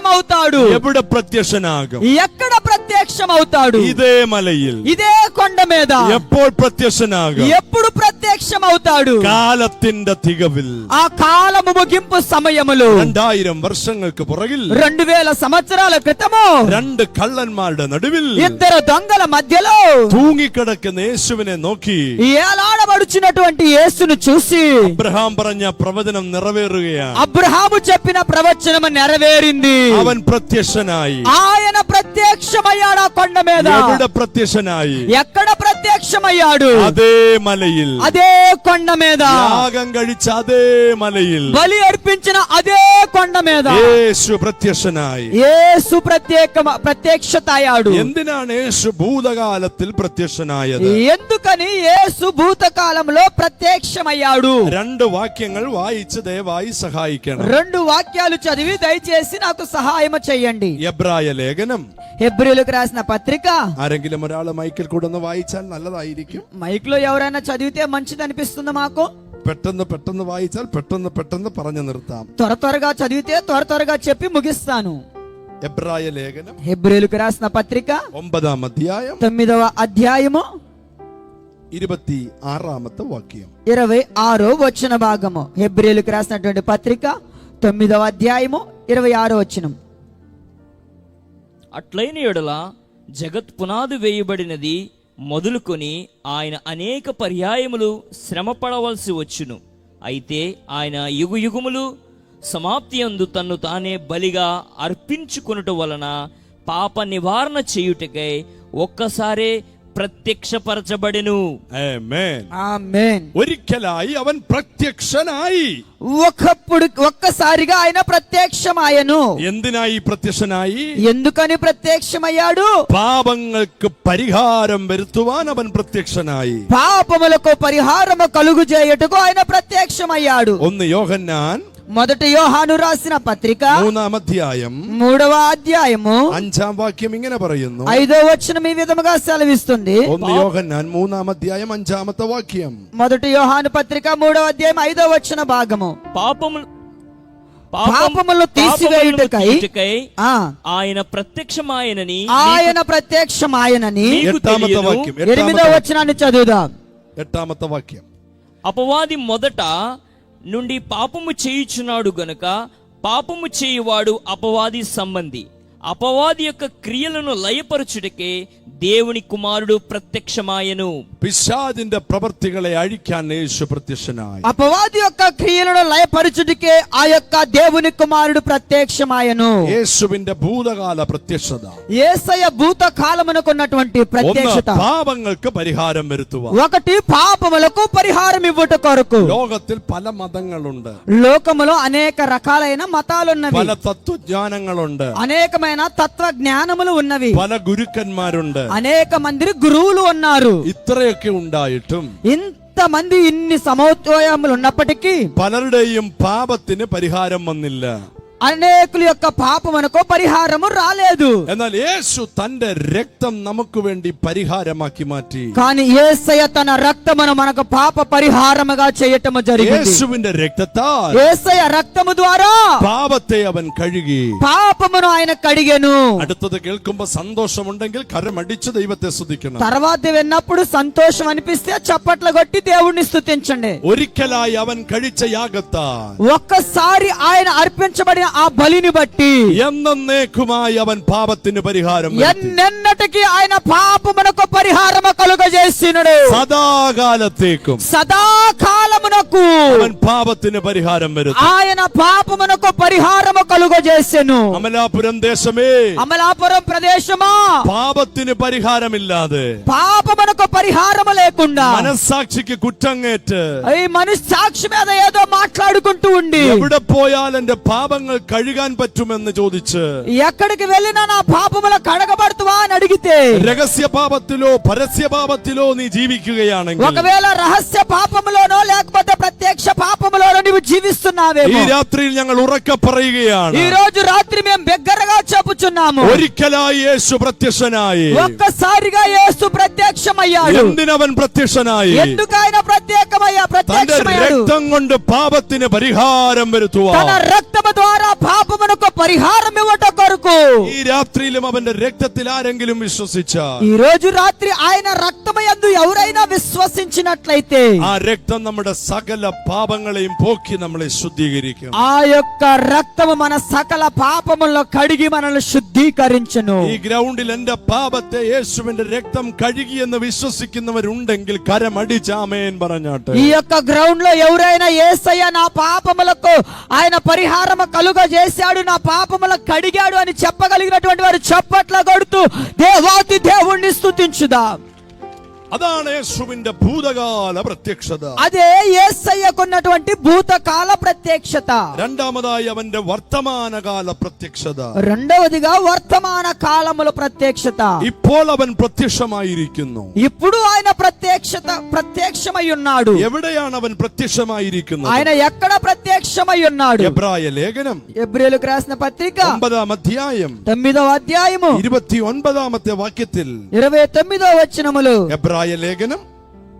എവിടെ പ്രത്യക്ഷനാകും? ఎక్కడ ప్రత్యక్షమవుతాడు? ഇതേ മലയിൽ. ఇదే కొండ మీద. എപ്പോൾ പ്രത്യക്ഷനാകും? ఎప్పుడు ప్రత్యక్షమవుతాడు? കാലത്തിന്റെ തികവിൽ. ఆ కాలము ముగింపు సమయములో 2000 വർഷങ്ങൾക്ക് പുറകിൽ 2000 సంవత్సరాల క్రితము 2 കള്ളന്മാരുടെ നടുവിൽ 2 దొంగల మధ్యలో തൂങ്ങിക്കിടക്കുന്ന യേശുവിനെ നോക്കി ఏలాడబడుచున్నటువంటి యేసును చూసి അബ്രഹാം പറഞ്ഞ പ്രവചനം നിറവേറുകയാണ്. అబ్రహాము చెప్పిన ప్రవచనం నెరవేరింది. അവൻ പ്രത്യക്ഷനായി. ఆయన ప్రత్యక్షమయ్యాడు ఆ కొండ మీద. എവിടെ പ്രത്യക്ഷനായി? ఎక్కడ ప్రత్యక్షమయ్యాడు? അതേ മലയിൽ, అదే కొండ మీద. യാഗം കഴിച്ച അതേ മലയിൽ బలి అర్పించిన అదే కొండ మీద യേശു പ്രത്യക്ഷനായി. యేసు ప్రత్యక్షత అయ్యాడు. എന്തിനാണ് യേശു ഭൂതകാലത്തിൽ പ്രത്യക്ഷനായത്? ఎందుకని యేసు భూతకాలంలో ప్రత్యక్షమయ్యాడు? രണ്ട് വാക്യങ്ങൾ വായിച്ച് ദയവായി സഹായിക്കണം. 2 వాక్యాలు చదివి దయచేసి నాకు సహాయం చేయండి. എബ്രായ ലേഖനം, హెబ్రీయులకు రాసిన పత్రిక. ആരെങ്കിലും ഒരാൾ മൈക്കിൽ കൂടെ ഒന്ന് വായിച്ചാൽ നല്ലതായിരിക്കും. మైక్ లో ఎవరైనా చదివితే మంచిది అనిపిస్తుంది మాకు. പെട്ടെന്ന് വായിച്ചാൽ പെട്ടെന്ന് പറഞ്ഞു നിർത്താം. త్వరగా చదివితే త్వరగా చెప్పి ముగిస్తాను. എബ്രായ ലേഖനം, హెబ్రీయులకు రాసిన పత్రిక 9ാം അധ്യായം 9వ అధ్యాయము 26ാമത്തെ വാക്യം. 26వ వచన భాగము. హెబ్రీయులకు రాసినటువంటి పత్రిక 9వ అధ్యాయము 26వ వచనం. అట్లైన ఎడల జగత్ పునాది వేయబడినది మొదలుకొని ఆయన అనేక పర్యాయములు శ్రమ పడవలసి వచ్చును. అయితే ఆయన యుగయుగములు సమాప్తి యందు తన్ను తానే బలిగా అర్పించుకొనుట వలన పాప నివారణ చేయుటకై ఒక్కసారే ప్రత్యక్షపరచబడెను. ആമേൻ. ఆమేన్. ഒരിക്കലായി അവൻ പ്രത്യക്ഷനായി. ఒక్కసారిగా ఆయన ప్రత్యక్షమాయను. എന്തിനായി പ്രത്യക്ഷനായി? ఎందుకని ప్రత్యక్షమయ్యాడు? പാപങ്ങൾക്ക് പരിഹാരം വരുത്തുവാൻ അവൻ പ്രത്യക്ഷനായി. పాపములకు పరిహారము కలుగు చేయుటకు ఆయన ప్రత్యక్షమయ్యాడు. 1 യോഹന്നാൻ 1 యోహాను రాసిన పత్రిక 3ാം അധ്യായം 3వ అధ్యాయము 5ാം വാക്യം ഇങ്ങനെ പറയുന്നു. 5వ వచనం ఈ విధముగా సెలవిస్తుంది. 1 യോഹന്നാൻ 3ാം അധ്യായം 5ാമത്തെ വാക്യം. 1 యోహాను పత్రిక 3వ అధ్యాయం 5వ వచన భాగము. పాపములను తీసివేయుటకై ఆయన ప్రత్యక్షమాయనని మీకు 8ామത്തെ వాక్యం. 8వ వచనాన్ని చదువుదాం. 8ామത്തെ వాక్యం. అపవాది మొదట నుండి పాపము చేయుచున్నాడు గనుక పాపము చేయువాడు అపవాది సంబంధి. అపవాది యొక్క క్రియలను లయపరచుటకే దేవుని కుమారుడు ప్రత్యక్షమాయను. പിശാചിന്റെ പ്രവൃത്തികളെ അഴിക്കാൻ യേശു പ്രത്യക്ഷനായി. అపవాది యొక్క క్రియలను లయపరచుటకే ఆ యొక్క దేవుని కుమారుడు ప్రత్యక్షమాయను. യേശുവിന്റെ ഭൂതകാല പ്രത്യക്ഷത, యేసయ్య భూతకాలమునకున్నటువంటి ప్రత్యక్షత. പാപങ്ങൾക്ക് പരിഹാരം വരുത്തുവാൻ. ఒకటి పాపములకు పరిహారం ఇవ్వుట కొరకు. ലോകത്തിൽ പല മതങ്ങളുണ്ട്, లోకములో అనేక రకాలైన మతాలున్నవి, പല తత్వజ్ఞాനങ്ങളുണ്ട്, అనేకమైన తత్వ జ్ఞానములు ఉన్నవి, പല ഗുരുക്കന്മാരുണ്ട്. అనేక మంది గురువులు ఉన్నారు. ഇത്രയൊക്കെ ഉണ്ടായിട്ടും ఇంతమంది ఇన్ని సమోత్వయములు ఉన్నప్పటికీ പലരുടെയും പാപത്തിന് പരിഹാരം വന്നില്ല. అనేకుల యొక్క పాపమునకు పరిహారము రాలేదు. എന്നാൽ യേശു തന്റെ രക്തം നമുക്ക് വേണ്ടി പരിഹാരമാക്കി മാറ്റി. కానీ యేసయ్య తన రక్తమును మనకు పాప పరిహారముగా చేయటము జరిగింది. യേശുവിന്റെ രക്തത്താൽ యేసయ్య రక్తము ద్వారా പാപത്തെ അവൻ കഴുകി. పాపమును ఆయన కడిగెను. അടുത്തത് കേൾക്കുമ്പോൾ സന്തോഷമുണ്ടെങ്കിൽ കരമടിച്ച് ദൈവത്തെ സ്തുതിക്കണം. తర్వాత విన్నప్పుడు సంతోషం అనిపిస్తే చప్పట్లు కొట్టి దేవుణ్ణి స్తుతించండి. ഒരിക്കലായി അവൻ കഴിച്ച യാഗത്താൽ ఒక్కసారి ఆయన అర్పించబడిన ఆ బలిని బట్టి എന്നേക്കുമായി അവൻ പാപത്തിന് പരിഹാരം വരുത്തി. ఎన్నెన్నటికి ఆయన పాపమునకు పరిహారము కలుగజేసినడు. സദാകാലത്തേക്കും సదాకాలమునకు അവൻ പാപത്തിന് പരിഹാരം വരുത്തി. ఆయన పాపమునకు పరిహారము కలుగజేసెను. അമലാപുരം ദേശമേ, అమలాపురం ప్రదేశమా, പാപത്തിന് പരിഹാരമില്ലാതെ, పాపమునకు పరిహారము లేకుండా, മനസ്സാക്ഷിക്ക് കുറ്റങ്ങേറ്റ് ఈ మనస్సాక్షి మీద ఏదో మాట్లాడుకుంటూ ఉండి എവിടെ പോയാൽ എന്റെ പാപങ്ങൾ കഴുകാൻ പറ്റുമെന്ന് ചോദിച്ച് ఎక్కడికి వెళ్ళినా నా పాపములు కడగబడుతువా అని అడిగితే, രഹസ്യ പാപത്തിലോ പരസ്യ പാപത്തിലോ നീ ജീവിക്കുകയാണെങ്കിൽ, ఒకవేళ రహస్య పాపములోనో లేకపోతే ప్రత్యక్ష పాపములోనో నీవు ഈ జీవిస్తున్నావేమో, രാത്രിയിൽ ഞങ്ങൾ ഉറക്കെ പറയുകയാണ്, ఈ రోజు రాత్రి మేము బిగ్గరగా చెప్పుచున్నాము, ഒരിക്കലായി യേശു പ്രത്യക്ഷനായി. ఒక్కసారిగా యేసు ప్రత్యక్షమయ్యాడు. എന്തിനവൻ പ്രത്യക്ഷനായി? ఎందుకు ఆయన തന്റെ ప్రత్యక్షమయ్యాడు? രക്തം കൊണ്ട് പാപത്തിന് പരിഹാരം తన വരുത്തുവാൻ. రక్తము ద్వారా పాపమునకు పరిహారం ఇవ్వట కొరకు. ഈ രാത്രിയിലും അവന്റെ രക്തത്തിൽ ആരെങ്കിലും വിശ്വസിച്ചാൽ, ఈ రోజు రాత్రి ఆయన రక్తము యందు ఎవరైనా విశ్వసించినట్లయితే ആ രക്തം നമ്മുടെ സകല പാപങ്ങളെയും പോക്കി നമ്മളെ ശുദ്ധീകരിക്കും. ఆ యొక్క రక్తము మన సకల పాపములను కడిగి మనల్ని శుద్ధీకరించును. ഈ ഗ്രൗണ്ടിൽ എന്റെ പാപത്തെ യേശുവിന്റെ രക്തം കഴുകിയെന്ന് വിശ്വസിക്കുന്നവരുണ്ടെങ്കിൽ കരമടിച്ച് ആമേൻ പറഞ്ഞാട്ടെ. ఈ యొక్క గ్రౌండ్ లో ఎవరైనా యేసయ్య నా పాపములకు ఆయన పరిహారము కలుగజేశాడు, నా పాపములను కడిగాడు అని చెప్పగలిగినటువంటి వారు చప్పట్ల కొడుతూ దేవాతి దేవుణ్ణి స్తుతించుదాం. അതാണ് യേശുവിന്റെ ഭൂതകാല പ്രത്യക്ഷത. అదే యేసయ్యకున్నటువంటి భూతకాల ప్రత్యక్షత. രണ്ടാമതായി അവന്റെ വർത്തമാനകാല പ്രത്യക്ഷത. రెండవదిగా వర్తమాన కాలముల ప్రత్యక్షత. ഇപ്പോൾ അവൻ പ്രത്യക്ഷമായിരിക്കുന്നു. ఇప్పుడు ఆయన ప్రత్యక్షమై ఉన్నాడు. എവിടെയാണ് അവൻ പ്രത്യക്ഷമായിരിക്കുന്നത്? ఆయన ఎక్కడ ప్రత్యక్షమై ఉన్నాడు? എബ്രായ ലേഖനം హెబ్రీయులకు రాసిన పత్రిక 9వ అధ్యాయం 9వ అధ్యాయము 29వ వాక్యത്തിൽ 29వ వచనములు. എബ്രായ ലേഖനം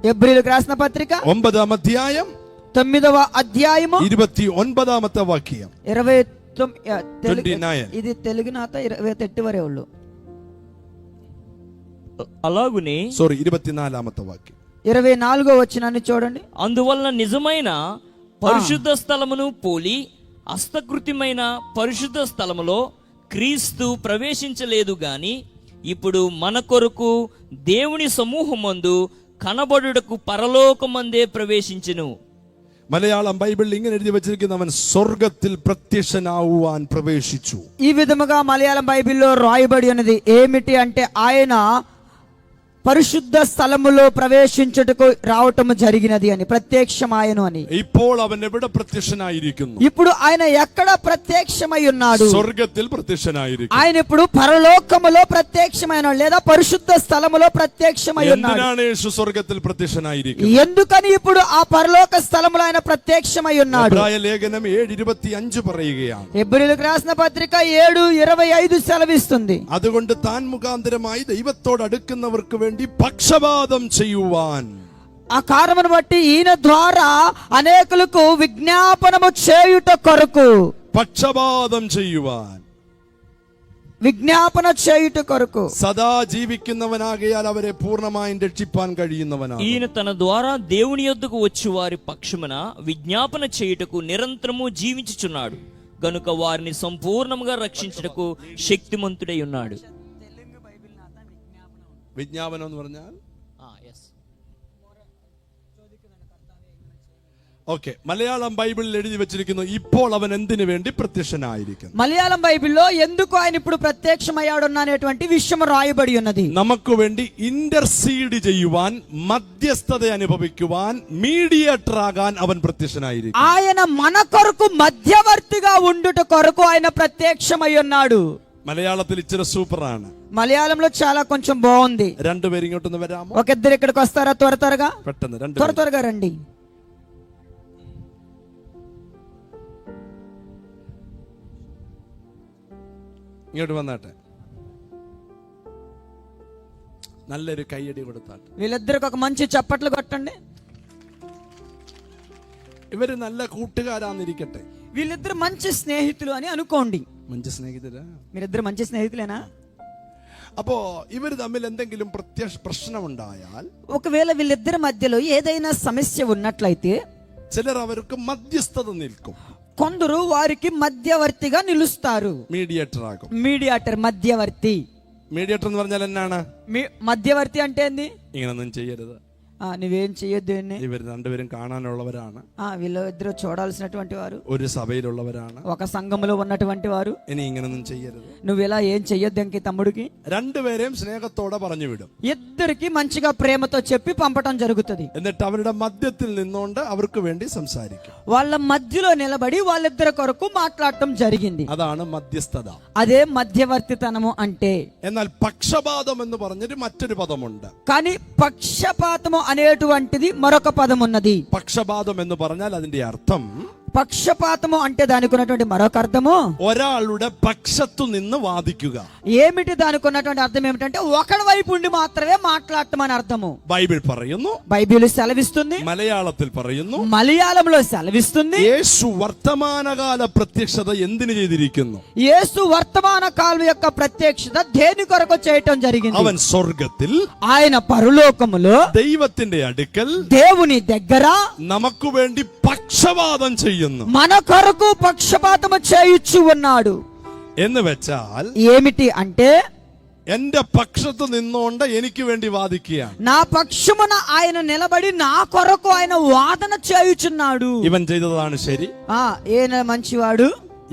హెబ్రీయులకు రాసిన పత్రిక 9వ అధ్యాయం 9వ అధ్యాయము 29వ వాక్యం 29. ఇది తెలుగు నాత 28 వరే ఉళ్ళు. అలాగునే 24వ వాక్యం 24వ వచనాన్ని చూడండి. అందువలన నిజమైన పరిశుద్ధ స్థలమును పోలి హస్తకృత్యమైన పరిశుద్ధ స్థలములో క్రీస్తు ప్రవేశించలేదు గాని ఇప్పుడు మన కొరకు దేవుని సమూహమందు కనబడుటకు పరలోకమందే ప్రవేశించెను. മലയാളം ബൈബിളിൽ ഇങ്ങനെ എഴുതി വെച്ചിരിക്കുന്നു, അവൻ സ്വർഗത്തിൽ പ്രത്യക്ഷനാവുവാൻ പ്രവേശിച്ചു. ఈ విధముగా మలయాళం బైబిల్లో రాయబడి ఉన్నది ఏమిటి అంటే ఆయన పరిశుద్ధ స్థలములో ప్రవేశించుటకు రావటము జరిగినది అని, ప్రత్యక్షమాయను అని. ഇപ്പോൾ അവൻ എവിടെ പ്രത്യക്ഷനായിരിക്കുന്നു? ఇప్పుడు ఆయన ఎక్కడ ప్రత్యక్షమై ఉన్నాడు? സ്വർഗത്തിൽ പ്രത്യക്ഷനായിരിക്കുന്നു. ఆయన ఇప్పుడు పరలోకములో ప్రత్యక్షమైన లేదా పరిశుద్ధ స్థలములో ప్రత్యక్షమై ఉన్నాడు. എന്തിനാണ് യേശു സ്വർഗത്തിൽ പ്രത്യക്ഷനായിരിക്കുന്നത്? ఎందుకని ఇప్పుడు ఆ పరలోక స్థలములో ఆయన ప్రత్యక్షమై ఉన్నాడు? എബ്രായ ലേഖനം 7:25 പറയുകയാണ്. హెబ్రీయులకు రాసిన పత్రిక 7:25 సెలవిస్తుంది. അതുകൊണ്ട് താൻ മുഖാന്തരമായി ദൈവത്തോട് അടുക്കുന്നവർക്ക് വേണ്ടി പക്ഷപാതം ചെയ്യുവാൻ, ఆ కారణమును బట్టి ఈయన ద్వారా అనేకులకు విజ్ఞాపనము చేయుట కొరకు, പക്ഷപാതം ചെയ്യുവാൻ, విజ్ఞాపన చేయుట కొరకు സദാ ജീവിക്കുന്നവനാകയാൽ അവരെ പൂർണ്ണമായും രക്ഷിപ്പാൻ കഴിയുന്നവനാണ്. ఈయన తన ద్వారా దేవుని యొద్దకు వచ్చి వారి పక్షమున విజ్ఞాపన చేయుటకు నిరంతరము జీవించుచున్నాడు గనుక వారిని సంపూర్ణంగా రక్షించుటకు శక్తిమంతుడై ఉన్నాడు. വിജ്ഞാപനം എന്ന് പറഞ്ഞാൽ ഓക്കെ, മലയാളം ബൈബിളിൽ എഴുതി വെച്ചിരിക്കുന്നു ഇപ്പോൾ അവൻ എന്തിനു വേണ്ടി പ്രത്യക്ഷനായിരിക്കുന്നു. మలయాళం బైబిల్లో ఎందుకు ఆయన ఇప్పుడు ప్రత్యక్షమయ్యాడున్న అనేటువంటి విషయం రాయబడి ఉన్నది. നമുക്ക് വേണ്ടി ഇന്റർസീഡ് ചെയ്യുവാൻ, മധ്യസ്ഥത അനുഭവിക്കുവാൻ, മീഡിയേറ്റർ ആകാൻ അവൻ പ്രത്യക്ഷനായിരിക്കും. ఆయన మన కొరకు మధ్యవర్తిగా ఉండుట కొరకు ఆయన ప్రత్యక్షమై ఉన్నాడు. മലയാളത്തിൽ ഇച്ചിരി സൂപ്പറാണ്. మలయాళంలో చాలా కొంచెం బాగుంది. രണ്ടുപേരും ഇങ്ങോട്ടൊന്ന് വരാമോ? ఒక ఇద్దరు ఇక్కడికి వస్తారా? త్వరగా പെട്ടെന്ന് త్వరగా రండి. ഇങ്ങോട്ട് വന്നാട്ടെ, നല്ലൊരു കൈയടി കൊടുത്താട്ടെ. వీళ్ళిద్దరికి ఒక మంచి చప్పట్లు కొట్టండి. ഇവര് നല്ല കൂട്ടുകാരാന്നിരിക്കട്ടെ. వీళ్ళిద్దరు మంచి స్నేహితులు అని అనుకోండి. మంచి స్నేహితురా? మీరిద్దరు మంచి స్నేహితులేనా? അപ്പോ ഇവര് തമ്മിൽ എന്തെങ്കിലും പ്രശ്നമുണ്ടായാൽ, ఒకవేళ వీళ్ళిద్దరి మధ్యలో ఏదైనా సమస్య ఉన్నట్లయితే ചിലർ അവർക്ക് മധ്യസ്ഥത നിൽക്കും, కొందరు వారికి మధ్యవర్తిగా నిలుస్తారు. മീഡിയേറ്റർ ആകും. మీడియేటర్, మధ్యవర్తి. മീഡിയേറ്റർ എന്ന് പറഞ്ഞാൽ എന്നാണ്? మధ్యవర్తి అంటే ఏంది? ഇങ്ങനൊന്നും ചെയ്യരുത്, నువ్వేం చెయ్యొద్దు. ഇവർ രണ്ടുപേരും കാണാനുള്ളവരാണ്, వీళ్ళిద్దరు చూడాల్సినటువంటి వారు, ഒരു సభയിലുള്ളവരാണ്, ఒక సంఘములో ఉన్నటువంటి వారు. ഇനി ഇങ്ങനൊന്നും ചെയ്യരുത്. నువ్వు ఇలా ఏం చెయ్యొద్దు ఇంక తమ్ముడికి. രണ്ടുപേരെയും സ്നേഹത്തോടെ പറഞ്ഞു വിടും. ఇద్దరికి మంచిగా ప్రేమతో చెప్పి పంపటం జరుగుతుంది. എന്നിട്ട് അവരുടെ മധ്യത്തിൽ നിന്നുകൊണ്ട് അവർക്ക് വേണ്ടി സംസാരിക്കും. వాళ్ళ మధ్యలో నిలబడి వాళ్ళిద్దరి కొరకు మాట్లాడటం జరిగింది. അതാണ് മധ്യസ്ഥത. అదే మధ్యవర్తితనము అంటే. എന്നാൽ പക്ഷപാതം എന്ന് പറഞ്ഞൊരു മറ്റൊരു പദമുണ്ട്. కానీ పక్షపాతము అనేటువంటిది మరొక పదం ఉన్నది. പക്ഷപാതം എന്ന് പറഞ്ഞാൽ അതിന്റെ അർത്ഥം పక్షపాతము అంటే దానికి ఉన్నటువంటి మరొక అర్థము, ഒരാളുടെ പക്ഷത്തു നിന്ന് വാദിക്കുക. ఏమిటి దానికి ఉన్నటువంటి అర్థం ఏమిటంటే ఒకడి వైపు ఉండి మాత్రమే మాట్లాడటం అని అర్థము. ബൈബിൾ പറയുന്നു, బైబిల్ సెలవిస్తుంది, മലയാളത്തിൽ പറയുന്നു, మలయాళంలో సెలవిస్తుంది. യേശു വർത്തമാനകാല പ്രത്യക്ഷത എന്തിനു ചെയ്തിരിക്കുന്നു? యేసు వర్తమాన కాలం యొక్క ప్రత్యక్షత దేని కొరకు చేయటం జరిగింది? അവൻ സ്വർഗത്തിൽ ఆయన పరలోకములో ദൈവത്തിന്റെ അടുക്കൽ దేవుని దగ్గర നമുക്ക് വേണ്ടി പക്ഷപാതം ചെയ്യുന്നു. మన కొరకు పక్షపాతము చేయుచు ఉన్నాడు. എന്ന് വെച്ചാൽ ఏమిటి అంటే എന്റെ പക്ഷത്ത് നിന്നുകൊണ്ട് എനിക്ക് വേണ്ടി വാദിക്കുകയാണ്. నా పక్షమున ఆయన నిలబడి నా కొరకు ఆయన వాదన చేయుచున్నాడు. ഇവൻ ചെയ്തതാണ് ശരി, ఈయన మంచివాడు,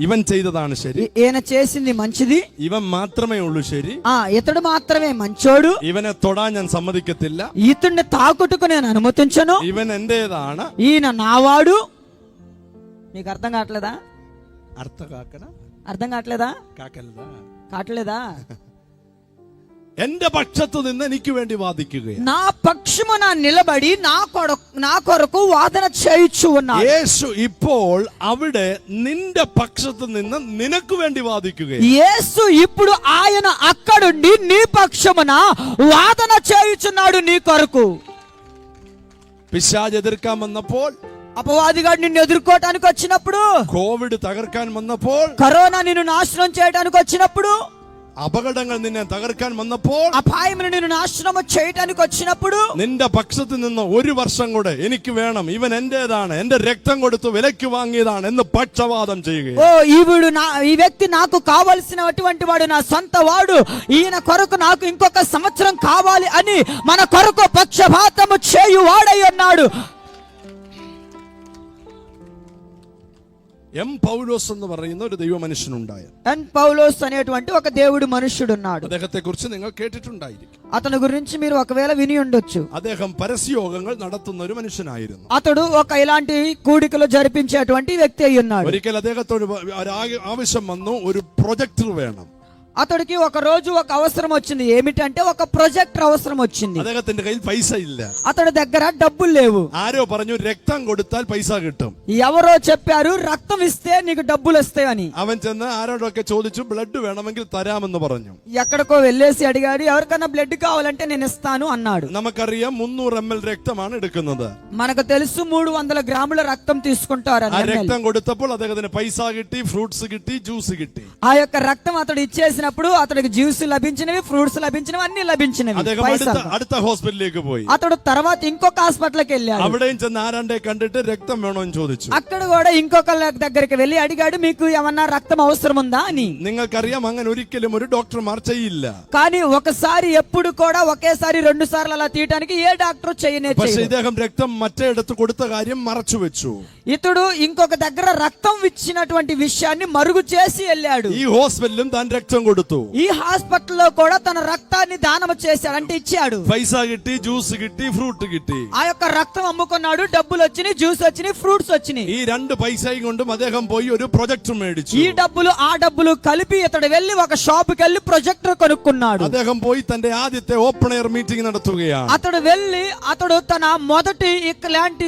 ഇവൻ ചെയ്തതാണ് ശരി, ఈయన చేసింది మంచిది, ഇവൻ മാത്രമേ ഉള്ളൂ ശരി, ఇతడు మాత్రమే మంచోడు, ഇവനെ തൊടാൻ ഞാൻ സമ്മതിക്കത്തില്ല, ఇతడిని తాకుటకు నేను అనుమతించను, ഇവൻ എന്റേതാണ്. ఈయన నావాడు. మీకు అర్థం కావట్లేదా? അർത്ഥ കാക്കണ అర్థం కావట్లేదా? കാക്കലതാ కావట్లేదా? എന്റെ പക്ഷത്ത് നിന്ന് എനിക്ക് വേണ്ടി വാദിക്കുകയാണ്. నా పక్షమున నిలబడి నా కొరకు వాదన చేయుచు ఉన్నాడు. യേശു ഇപ്പോൾ അവിടെ നിന്റെ പക്ഷത്ത് നിന്ന് നിനക്ക് വേണ്ടി വാദിക്കുകയാണ്. యేసు ఇప్పుడు ఆయన అక్కడుండి నీ పక్షమున వాదన చేయుచున్నాడు నీ కొరకు. പിശാച് എതിർക്കാൻ വന്നപ്പോൾ, అపవాదిగాడు నిన్ను ఎదుర్కోవటానికి వచ్చినప్పుడు, കോവിഡ് തകർക്കാൻ വന്നപ്പോൾ, కరోనా నిన్ను నాశనం చేయడానికి వచ్చినప్పుడు, അപകടങ്ങൾ നിന്നെ തകർക്കാൻ വന്നപ്പോൾ, అపాయములు నిన్ను నాశనం చేయడానికి వచ్చినప్పుడు, നിന്റെ പക്ഷത്ത് നിന്ന് ഒരു വർഷം കൂടെ എനിക്ക് വേണം, ഇവൻ എന്റേതാണ്, എന്റെ രക്തം കൊടുത്ത് വിലയ്ക്ക് വാങ്ങിയതാണ് എന്ന് പക്ഷപാതം ചെയ്യുക. ఈ వ్యక్తి నాకు కావలసినటువంటి వాడు, నా సొంత వాడు, ఈయన కొరకు నాకు ఇంకొక సంవత్సరం కావాలి అని మన కొరకు పక్షపాతము చేయువాడై ఉన్నాడు. എം പൗലോസ് എന്ന് പറയുന്ന ഒരു ദൈവ മനുഷ്യനുണ്ടായ, పౌలోస్ అనేటువంటి ఒక దేవుడు మనుష్యుడు ఉన్నాడు. അദ്ദേഹത്തെ കുറിച്ച് നിങ്ങൾ കേട്ടിട്ടുണ്ടായിരിക്കും. అతని గురించి మీరు ఒకవేళ విని ఉండొచ్చు. അദ്ദേഹം പരസ്യയോഗങ്ങൾ നടത്തുന്ന ഒരു മനുഷ്യനായിരുന്നു. అతడు ఒక ఇలాంటి కూడికలు జరిపించేటువంటి వ్యక్తి అయి ఉన్నాడు. ഒരിക്കൽ അദ്ദേഹത്തോട് ആവശ്യം വന്നു, ഒരു പ്രൊജക്ടർ വേണം. అతడికి ఒక రోజు ఒక అవసరం వచ్చింది. ఏమిటంటే ఒక ప్రొజెక్టర్ అవసరం వచ్చింది. അദ്ദേഹത്തിന്റെ കയ്യിൽ പൈസ ഇല്ല. అతడి దగ్గర డబ్బులు లేవు. ആരോ പറഞ്ഞു രക്തം കൊടുത്താൽ പൈസ കിട്ടും. ఎవరో చెప్పారు రక్తం ఇస్తే నీకు డబ్బులు వస్తాయని. അവൻ ചെന്ന് ആരോടൊക്കെ ചോദിച്ചു, ബ്ലഡ് വേണമെങ്കിൽ തരാമെന്ന് പറഞ്ഞു. ఎక్కడికో వెళ్ళేసి అడిగాడు, ఎవరికన్నా బ్లడ్ కావాలంటే నేను ఇస్తాను అన్నాడు. നമുക്കറിയാം 300 ml രക്തമാണ് എടുക്കുന്നത്. మనకు తెలుసు 300 గ్రాముల రక్తం తీసుకుంటారు. ആ രക്తం കൊടുത്തപ്പോൾ അദ്ദേഹത്തിന് പൈസ കിട്ടി, ഫ്രൂട്ട്സ് കിട്ടി, ജ്യൂസ് കിട്ടി. ఆ యొక్క రక్తం అతడు ఇచ్చేసినప్పుడు అతడికి జ్యూస్ లభించినవి, ఫ్రూట్స్ లభించినవి, అన్ని లభించినవి. അദ്ദേഹം അടുത്ത ഹോസ്പിറ്റലിലേക്ക് പോയി. అతడు తర్వాత ఇంకొక హాస్పిటల్కి వెళ్ళాడు. അവിടെയും ചെന്ന് ആരാണ്ടെ കണ്ടിട്ട് രക്తం വേണോ എന്ന് ചോദിച്ചു. అక్కడ కూడా ఇంకొక దగ్గరికి వెళ్ళి అడిగాడు, మీకు ఏమన్నా రక్తం అవసరం ఉందా అని. നിങ്ങൾക്കറിയാം, അങ്ങനെ ഒരിക്കലും ഒരു ഡോക്ടർമാർ ചെയ്യില്ല. కానీ ఒకసారి ఎప్పుడు కూడా ఒకేసారి 2 సార్లు అలా తీయడానికి ఏ డాక్టర్ చేయనే പക്ഷേ చేయడు. ഇദ്ദേഹം രക്തം മറ്റേടത്ത് കൊടുത്ത കാര്യം മറച്ചു വെച്ചു. ఇతడు ఇంకొక దగ్గర రక్తం ఇచ్చినటువంటి విషయాన్ని మరుగు చేసి వెళ్ళాడు. ഈ ഹോസ്പിറ്റലും താൻ രക്తం കൊടുത്തു. ఈ హాస్పిటల్లో కూడా తన రక్తాన్ని దానం చేశాడు, అంటే ఇచ్చాడు. പൈസ കിട്ടി, ജ്യൂസ് കിട്ടി, ഫ്രൂട്ട് കിട്ടി. ఆ యొక్క రక్తం అమ్ముకున్నాడు, డబ్బులు వచ్చినాయి, జ్యూస్ వచ్చినాయి, ఫ్రూట్స్ వచ్చినాయి. ഈ 2 പൈസയും കൊണ്ടും അദ്ദേഹം പോയി ഒരു പ്രൊജക്ടർ മേടിച്ചു. ఈ డబ్బులు ఆ డబ్బులు కలిపి ఇతడు వెళ్లి ఒక షాపుకి వెళ్లి ప్రొజెక్టర్ కొనుక్కున్నాడు. അദ്ദേഹം പോയി തന്റെ ആദ്യത്തെ ഓപ്പൺ എയർ മീറ്റിംഗ് നടത്തുകയാണ്. అతడు వెళ్లి తన మొదటి ఇలాంటి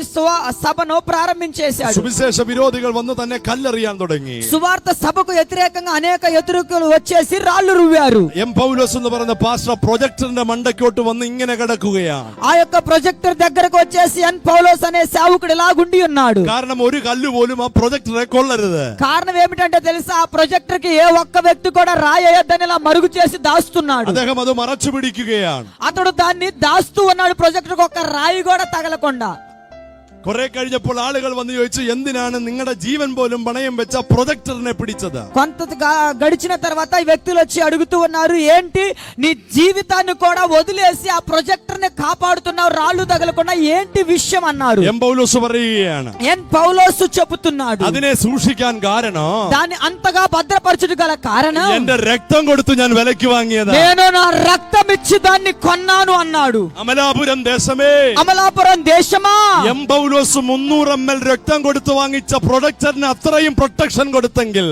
సభను ప్రారంభించేశాడు. സുവിശേഷ വിരോധികൾ വന്ന് തന്നെ കല്ലെറിയാൻ തുടങ്ങി. సువార్త సభకు వ్యతిరేకంగా అనేక ఎదురుకులు వచ్చేసి రాళ్లు రువ్వారు. എം പൗലോസ് എന്ന് പറയുന്ന പാസ്റ്റർ പ്രൊജക്ടറിന്റെ മണ്ടയ്ക്കോട്ട് വന്ന് ഇങ്ങനെ കിടക്കുകയാണ്. ఆ యొక్క ప్రొజెక్టర్ దగ్గరకు వచ్చేసి ఎన్ పౌలోస్ అనే సేవకుడు ఇలాగుండి ఉన్నాడు. കാരണം ഒരു కల్లు പോലും ఆ ప్రొజెక్టറെ కొల్లരുത്. కారణం ఏమిటంటే తెలుసా, ఆ ప్రొజెక్టర్ కి ఏ ఒక్క వ్యక్తి కూడా రాయొద్దని ఇలా మరుగు చేసి దాస్తున్నాడు. അദ്ദേഹം അത് മറച്ചു പിടിക്കുകയാണ്. అతడు దాన్ని దాస్తూ ఉన్నాడు, ప్రొజెక్టర్ కి ఒక్క రాయి కూడా తగలకుండా. കുറെ കഴിഞ്ഞപ്പോൾ ആളുകൾ വന്ന് ചോദിച്ചു, എന്തിനാണ് നിങ്ങളുടെ ജീവൻ പോലും പണയം വെച്ച പ്രൊജക്ടറിനെ പിടിച്ചത്? కొంత గడిచిన తర్వాత ఈ వ్యక్తులు వచ్చి అడుగుతూ ఉన్నారు, ఏంటి నీ జీవితాన్ని కూడా వదిలేసి ఆ ప్రొజెక్టర్ ని కాపాడుతున్నావు, రాళ్ళు తగలకుండా, ఏంటి విషయం అన్నారు. എം പൗലോസ് പറയുകയാണ്, ఎన్ పౌలోసు చెబుతున్నాడు, അതിനെ സൂക്ഷിക്കാൻ കാരണം దాన్ని అంతగా భద్రపరచుట గల కారణం, എന്റെ രക്తం കൊടുത്തു ഞാൻ വിലയ്ക്ക് വാങ്ങിയത്, నేను నా రక్తం ఇచ్చి దాన్ని కొన్నాను అన్నాడు. അമലാപുരം ദേശമേ, అమలాపురం దేశమా, എം പൗലോസ് 300 ml രക്തം കൊടുത്തു വാങ്ങിച്ച പ്രൊജക്ടറിന് അത്രയും പ്രൊട്ടക്ഷൻ കൊടുത്തെങ്കിൽ,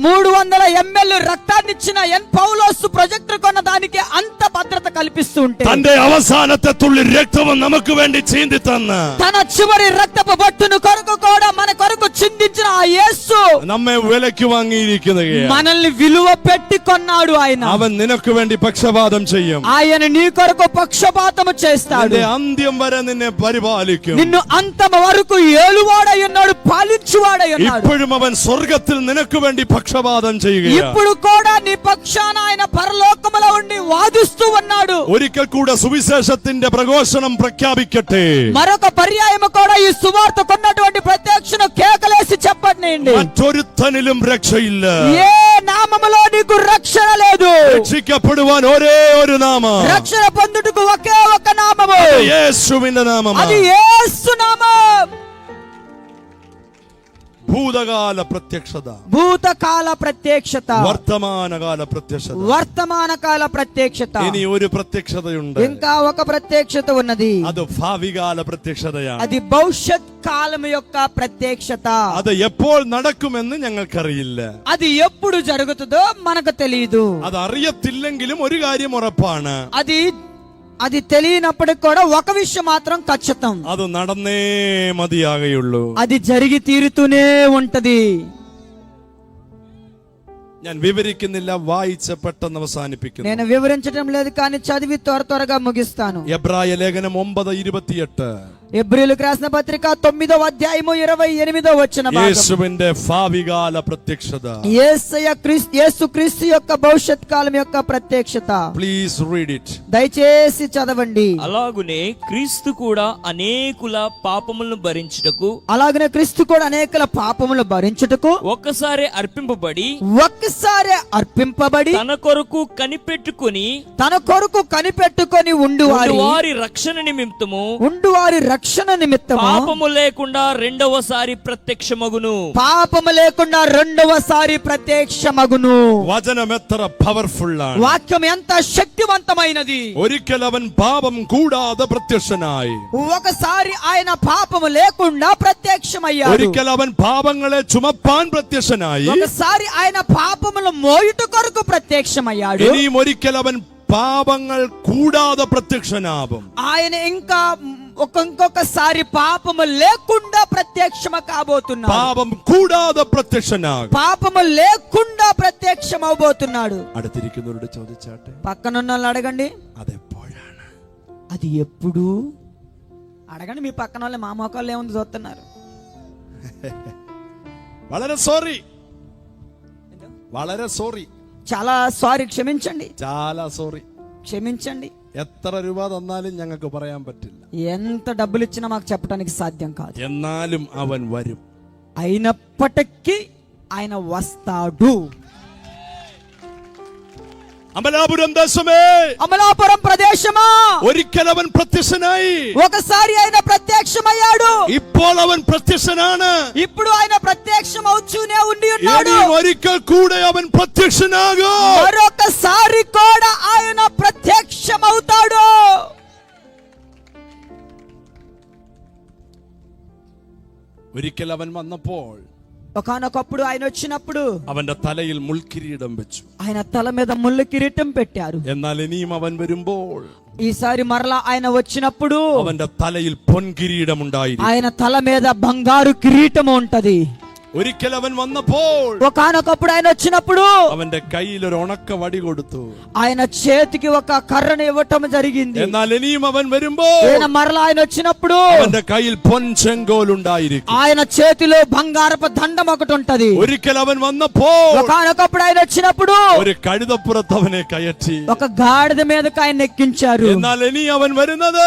300 ml రక్తాన్ని ఇచ్చిన ఎన్ పౌలోసు ప్రొజెక్టర్ కొన్న దానికి అంత భద్రత కల్పిస్తూ ఉంటే, തന്റെ അവസാനത്തെ തുള്ളി രക്തവും നമുക്ക് വേണ്ടി ചീന്തി തന്ന് తన చివరి రక్తపు బొట్టును కొరకు కూడా మన కొరకు చిందించిన ఆ యేసు നമ്മെ വിലയ്ക്ക് വാങ്ങിയിരിക്കുകയാണ്. మనల్ని విలువ పెట్టి కొన్నాడు ఆయన. അവൻ നിനക്ക് വേണ്ടി പക്ഷപാതം ചെയ്യും. ఆయన నీ కొరకు పక్షపాతము చేస్తాడు. നിന്റെ അന്ത്യം വരെ നിന്നെ പരിപാലിക്കും. నిన్ను అంతమ వరకు ఏలువాడై ఉన్నాడు, పాలించువాడై ఉన్నాడు. ഇപ്പോഴും അവൻ സ്വർഗത്തിൽ നിനക്ക് വേണ്ടി പക്ഷപാതം ചെയ്യുകയാണ്. ఇప్పుడు కూడా నీ పక్షాన ఆయన పరలోకములో ఉండి వాదిస్తూ ఉన్నాడు. ഒരിക്കൽ കൂടെ സുവിശേഷത്തിന്റെ പ്രഘോഷണം പ്രഖ്യാപിക്കട്ടെ. మరొక పర్యాయము కూడా ఈ సువార్త కొన్నటువంటి ప్రత్యక్షను కేకలేసి చెప్పండి. മറ്റൊരുത്തനിലും രക്ഷയില്ല. ఏ నామములో నీకు రక్షణ లేదు. രക്ഷിക്കപ്പെടുവാൻ ഒരേ ഒരു നാമം, రక్షణ పొందుటకు ఒకే ఒక నామము, യേശുവിന്റെ നാമമാണ്. అది యేసు నామం. ഭൂതകാല പ്രത്യക്ഷത, భూతకాల ప్రత్యక్షత, വർത്തമാനകാല പ്രത്യക്ഷത, వర్తమాన కాల ప్రత్యక్షత. ഇനി ഒരു പ്രത്യക്ഷതയുണ്ട്. ఇంకా ఒక ప్రత్యక్షత ఉన్నది. അത് ഭാവികാല പ്രത്യക്ഷതയാണ്. అది భవిష్యత్ కాలం యొక్క ప్రత్యక్షత. അത് എപ്പോൾ നടക്കുമെന്ന് ഞങ്ങൾക്കറിയില്ല. అది ఎప్పుడు జరుగుతుందో మనకు తెలియదు. അത് അറിയത്തില്ലെങ്കിലും ഒരു കാര്യം ഉറപ്പാണ്, అది తెలియనప్పటికి కూడా ఒక విషయం మాత్రం ఖచ్చితం, അത് നടന്നേ മതിയാകെയുള്ളൂ. అది జరిగి తీరుతూనే ఉంటది. ഞാൻ വിവരിക്കുന്നില്ല, വായിച്ച പെട്ടെന്ന് അവസാനിപ്പിക്കുന്നു. నేను వివరించడం లేదు కానీ చదివి త్వరగా ముగిస్తాను. എബ്രായ ലേഖനം 9:28. ఎబ్రీయులకు రాసిన పత్రిక 9వ అధ్యాయము 28వ వచన భాగం. యేసువిന്റെ ഭാവികാല പ്രത്യക്ഷത. యేసు క్రీస్తు యొక్క భవిష్యత్ కాలం యొక్క ప్రత్యక్షత. Please read it. దయచేసి చదవండి. అలాగునే క్రీస్తు కూడా అనేకుల పాపములను భరించుటకు, అలాగనే క్రీస్తు కూడా అనేకుల పాపములు భరించుటకు ఒక్కసారి అర్పింపబడి అర్పింపబడి తన కొరకు కనిపెట్టుకొని ఉండువారి రక్షణ నిమిత్తము పాపము లేకుండా రెండవసారి ప్రత్యక్షమగును. വചനം എത്ര പവർഫുൾ ആണ്. వాక్యం ఎంత శక్తివంతమైనది. ഒരിക്കൽ അവൻ പാപം കൂടാതെ പ്രത്യക്ഷനായി. ఒకసారి ఆయన పాపము లేకుండా ప్రత్యక్షమయ్యాడు. ഒരിക്കൽ അവൻ പാപങ്ങളെ ചുമപ്പാൻ പ്രത്യക്ഷനായി. ఒకసారి ఆయన పాపములు మోయుట కొరకు ప్రత్యక్షమయ్యాడు. ഇനിയും ഒരിക്കൽ അവൻ പാപങ്ങൾ കൂടാതെ പ്രത്യക്ഷനാവും. ఆయన ఇంకా ఇంకొకసారి పాపము లేకుండా ప్రత్యక్షమ కాబోతున్నాడు. പാപം കൂടാതെ പ്രത്യക്ഷനാകും. పాపము లేకుండా ప్రత్యక్షమవబోతున్నాడు. അടുത്തിരിക്കുന്നവരോട് ചോദിച്ചാട്ടെ, పక్కనున్న వాళ్ళు అడగండి, അതെപ്പോഴാണ്? అది ఎప్పుడు? అడగండి. మీ పక్కన వాళ్ళు మా మొక్కలు ఏముంది చూస్తున్నారు. വളരെ സോറി, വളരെ സോറി, చాలా సారీ, క్షమించండి, చాలా സോറി, క్షమించండి. എത്ര രൂപ തന്നാലും ഞങ്ങൾക്ക് പറയാൻ പറ്റില്ല. ఎంత డబ్బులు ఇచ్చినా మాకు చెప్పడానికి సాధ్యం కాదు. എന്നാലും അവൻ വരും. అయినప్పటికీ ఆయన వస్తాడు. അമലാപുരം ദേശമേ, అమలాపురం ప్రదేశమా, ഒരിക്കൽ അവൻ പ്രത്യക്ഷനായി. ఒకసారి ఆయన ప్రత్యక్షమయ్యాడు. ഇപ്പോൾ അവൻ പ്രത്യക്ഷനാണ്. ఇప్పుడు ఆయన ప్రత్యక్షం అవుతూనే ఉండి ఉన్నాడు. ഇനിയും ഒരിക്കൽ കൂടെ അവൻ പ്രത്യക്ഷനാകും. మరొకసారి కూడా ఆయన ప్రత్యక్షమవుతాడు. ഒരിക്കൽ അവൻ വന്നപ്പോൾ ఒకానొకప్పుడు ఆయన వచ్చినప్పుడు അവന്റെ തലയിൽ മുൾക്കിരീടം വെച്ചു. ఆయన తల మీద ముళ్ళు కిరీటం పెట్టారు. എന്നാൽ ഇനിയും അവൻ വരുമ്പോൾ ఈసారి మరలా ఆయన వచ్చినప్పుడు അവന്റെ തലയിൽ പൊൻകിരീടം ഉണ്ടായിരിക്കും. ఆయన తల మీద బంగారు కిరీటం ఉంటది. ഒരിക്കൽ അവൻ വന്നപ്പോൾ ఒకానొకప్పుడు ఆయన వచ్చినప్పుడు അവന്റെ കയ്യിൽ ഒരു ഉണക്ക വടി കൊടുത്തു. ఆయన చేతికి ఒక కర్రను ఇవ్వటం జరిగింది. എന്നാൽ ഇനിയും അവൻ വരുമ്പോൾ మరలా ఆయన వచ్చినప్పుడు അവന്റെ കയ്യിൽ പൊൻചെങ്കോൽ ഉണ്ടായിരിക്കും. ఆయన చేతిలో బంగారపు దండం ఒకటి ఉంటది. ഒരിക്കൽ അവൻ വന്നപ്പോൾ ఒకానొకప్పుడు ఆయన వచ్చినప్పుడు ഒരു കഴുതപ്പുറത്ത് അവനെ കയറ്റി. ఒక గాడిద మీదకి ఆయన ఎక్కించారు. എന്നാൽ ഇനി അവൻ വരുന്നത്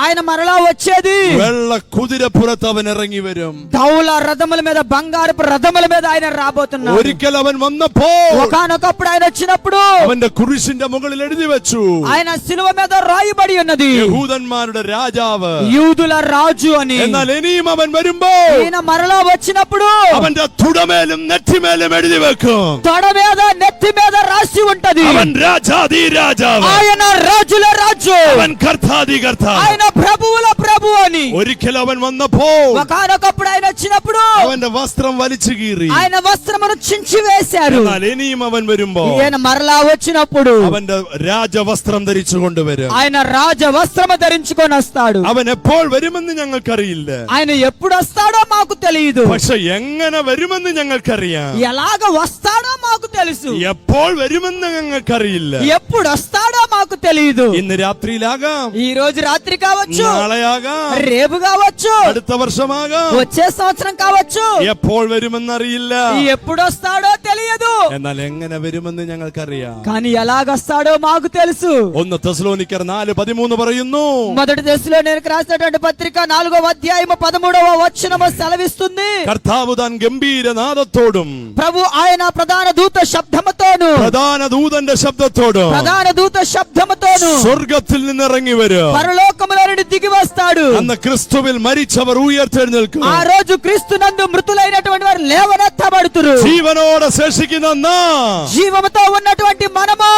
ఆయన మరలా వచ్చేది വെള്ള കുതിരപ്പുറത്ത് അവൻ ഇറങ്ങി വരും. ధౌల రథముల మీద, బంగారపు రథముల మీద ఆయన రాబోతున్నాడు. ഒരിക്കൽ അവൻ വന്നപ്പോൾ ఒకానొకప్పుడు ఆయన వచ్చినప్పుడు അവന്റെ കുരിശിന്റെ മുകളിൽ എഴുതി വെച്ചു, ఆయన శిలువ మీద రాయబడి ఉన్నది, യഹൂദന്മാരുടെ രാജാവ്, యూదుల రాజు అని. എന്നാൽ ഇനിയും അവൻ വരുമ്പോൾ ఆయన మరలా వచ్చినప్పుడు അവന്റെ തുടമേലും നെറ്റിമേലും എഴുതി വെക്കും, తొడ మీద నెత్తి మీద రాసి ఉంటది, അവൻ രാജാധി രാജാവ്, ఆయన రాజుల రాజు, അവൻ കർത്താധി കർത്താവ്. ఆయన ప్రభువుల ప్రభు. ప్రభు అని. ഒരിക്കൽ അവൻ വന്നപ്പോൾ ఒకనొకప్పుడు ఆయన వచ్చినప్పుడు അവന്റെ വസ്ത്രം വലിച്ചു കീറി. ఆయన వస్త్రమును చించి వేశారు. എന്നാൽ ഇനിയും അവൻ വരുമ്പോ ఈయన మరలా వచ్చినప్పుడు അവന്റെ രാജവസ്ത്രം ധരിച്ചു കൊണ്ടുവരും. ఆయన రాజ వస్త్రము ధరించుకొని వస్తాడు. അവൻ എപ്പോൾ വരുമെന്ന് ഞങ്ങൾക്കറിയില്ല, ఆయన ఎప్పుడు వస్తాడో మాకు తెలియదు. പക്ഷെ എങ്ങനെ വരുമെന്ന് ഞങ്ങൾക്കറിയാം. ఎలాగ వస్తాడో మాకు తెలుసు. എപ്പോൾ വരുമെന്ന് ഞങ്ങൾക്കറിയില്ല. ఎప్పుడు వస్తాడో మాకు తెలియదు. ഇന്ന് രാത്രിയിലാകാം, ఈ రోజు రాత్రి కావచ్చు, നാളെയാകാം, రేపు కావచ్చు, അടുത്ത വർഷമാകാം, వచ్చే సంవత్సరం కావచ్చు. എപ്പോൾ വരുമെന്നറിയില്ല. ఎప్పుడు వస్తాడో తెలియదు. എന്നാൽ എങ്ങനെ വരുമെന്ന് ഞങ്ങൾക്കറിയാം. కానీ ఎలాగొస్తాడో మాకు తెలుసు. 1 തെസ്സലോനിക്കർ 4:13 പറയുന്നു, మొదటి దశలో నేను రాసినటువంటి పత్రిక 4వ అధ్యాయము 13వ వచనము సెలవిస్తుంది. കർത്താവ് താൻ ഗംഭീരനാദത്തോടും ప్రభు ఆయన ప్రధాన దూత శబ్దముతోను, പ്രധാന ദൂതന്റെ ശബ്ദത്തോടും ప్రధాన దూత శబ్దముతోను സ്വർഗത്തിൽ നിന്നിറങ്ങി വരും. పరలోకములో నుండి దిగి వస్తాడు. അന്ന് ക്രിസ്തുവിൽ മരിച്ചവർ ഉയർത്തെഴുന്നേൽക്കും. ఆ రోజు క్రీస్తునందు మృతులైనటువంటి వారు లేవనెత్తబడుతురు. ജീവനോടെ ശേഷിക്കുന്ന നാം జీవముతో ఉన్నటువంటి మనము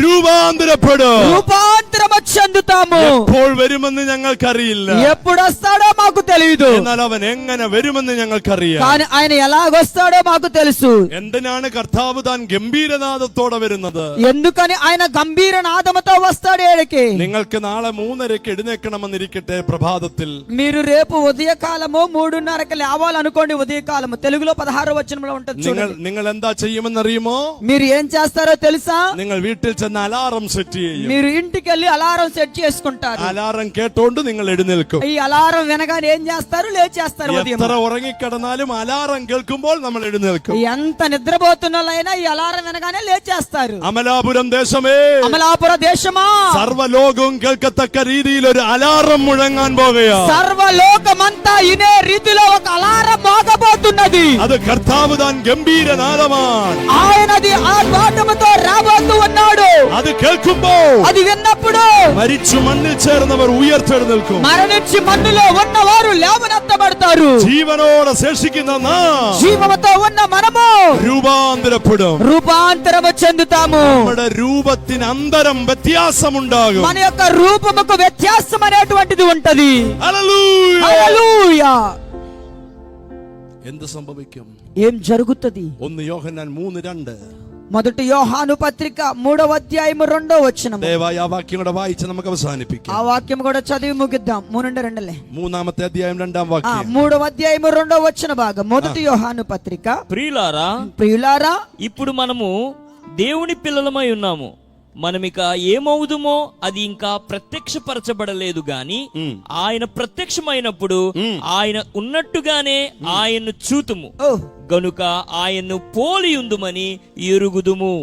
രൂപാന്തരപ്പെടും. రూపాంతరము చెందుతాము. എപ്പോൾ വരുമെന്ന് ഞങ്ങൾക്കറിയില്ല, ఎప్పుడు వస్తాడో మాకు తెలియదు. എന്നാൽ അവൻ എങ്ങനെ വരുമെന്ന് ഞങ്ങൾക്കറിയാം. కానీ ఆయన ఎలాగొస్తాడో మాకు తెలుసు. എന്തിനാണ് കർത്താവ് താൻ ഗംഭീരനാദത്തോടെ വരുന്നത്? ఎందుకని ఆయన గంభీర నాదముతో వస్తాడు ఏడికి. നിങ്ങൾക്ക് നാളെ 3:30 എഴുന്നേൽക്കണമെന്നിരിക്കട്ടെ പ്രഭാതത്തിൽ. మీరు రేపు ఉదయకాలము 3:30కి లేవాలనుకోండి. ఉదయకాలము తెలుగులో 16వ వచనంలో ఉంటుంది చూడండి. നിങ്ങൾ എന്താ ചെയ്യുമെന്നറിയുമോ? మీరు ఏం చేస్తారో తెలుసా? നിങ്ങൾ വീട്ടിൽ ചെന്ന് അലാറം സെറ്റ് ചെയ്യും. మీరు ఇంటికి వెళ్ళి అలారం సెట్ చేసుకుంటారు. അലാറം കേട്ടോണ്ട് നിങ്ങൾ എഴുന്നേൽക്കും. ఈ అలారం వినగానే ఏం చేస్తారు? లేచేస్తారు. ఉదయం എത്ര ഉറങ്ങിക്കിടന്നാലും അലാറം കേൾക്കുമ്പോൾ നമ്മൾ എഴുന്നേൽക്കും. ఎంత నిద్రపోతున్నోళ్ళైనా ఈ అలారం వినగానే లేచేస్తారు. അമലാപുരം ദേശമേ, అమలాపుర దేశమా, സർവ്വലോകവും കേൾക്കത്തക്ക രീതിയിൽ ഒരു അലാറം മുഴങ്ങാൻ പോകുകയാണ്. సర్వలోకమంతా ఇనే రీతిలో ఒక అలారం మోగబోతున్నది. അത് കർത്താവ് താൻ ഗംഭീരനാദമാണ്. ఆయనది ఆ నాదముతో రాబోతూ ఉన్నాడు. അത് കേൾക്കുമ്പോ అది విన్నప్పుడు മരിച്ചു മണ്ണിൽ ചേർന്നവർ ഉയർത്തെഴുന്നേൽക്കും. మరణించి మన్నులో ఉన్నవారు లేవనెత్తబడతారు. ജീവനോടെ ശേഷിക്കുന്ന നാം జీవముతో ఉన్న మనము രൂപാന്തരപ്പെടും. రూపాంతరము చెందుతాము. നമ്മുടെ രൂപത്തിന് അന്തരം വ്യത്യാസമുണ്ടാകും. మన యొక్క రూపముకు వ్యత్యాసం అనేటువంటిది ఉంటది. ഹല്ലേലൂയ. హల్లెలూయా. എന്ത് സംഭവിക്കും? ఏం జరుగుతది? 1 യോഹന്നാൻ 3:2. మొదటి యోహాను పత్రిక 3వ అధ్యాయము 2వ వచనము. ദയവായി ആ വാക്യം കൂടെ വായിച്ച് നമുക്ക് അവസാനിപ്പിക്കാം. ఆ వాక్యం కూడా చదివి ముగిద్దాం. 3:2 മൂന്നാമത്തെ അധ്യായം 2ാം വാക്യം. 3వ అధ్యాయము 2వ వచన భాగం. మొదటి యోహాను పత్రిక. ప్రియులారా, ఇప్పుడు మనము దేవుని పిల్లలమై ఉన్నాము. మనమిక ఏమవుదుమో అది ఇంకా ప్రత్యక్షపరచబడలేదు గాని ఆయన ప్రత్యక్షమైనప్పుడు ఆయన ఉన్నట్టుగానే ఆయన్ను చూతుము గనుక ఆయన్ను పోలియుందుమని ఎరుగుదుము.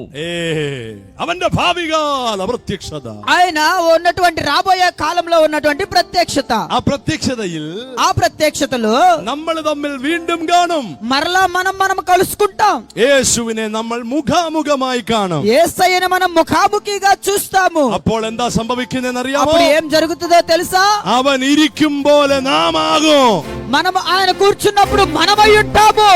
അവന്റെ ഭാവികാല പ്രത്യക്ഷത, ఆయన ఉన్నటువంటి రాబోయే కాలంలో ఉన్నటువంటి ప్రత్యక్షత. ആ പ്രത്യക്ഷതയിൽ ఆ ప్రత్యక్షతలో നമ്മൾ തമ്മിൽ വീണ്ടും കാണും. మరలా మనం కలుసుకుంటాం. യേശുവിനെ നമ്മൾ മുഖാമുഖമായി കാണും. యేసయ్యను మనం ముఖాముఖిగా చూస్తాము. അപ്പോൾ എന്താ സംഭവിക്കുന്നതെന്ന് അറിയാമോ? అప్పుడు ఏం జరుగుతుందో తెలుసా? അവൻ ഇരിക്കും പോലെ നാം ആകും. మనం ఆయన కూర్చున్నప్పుడు మనమై ఉంటాము.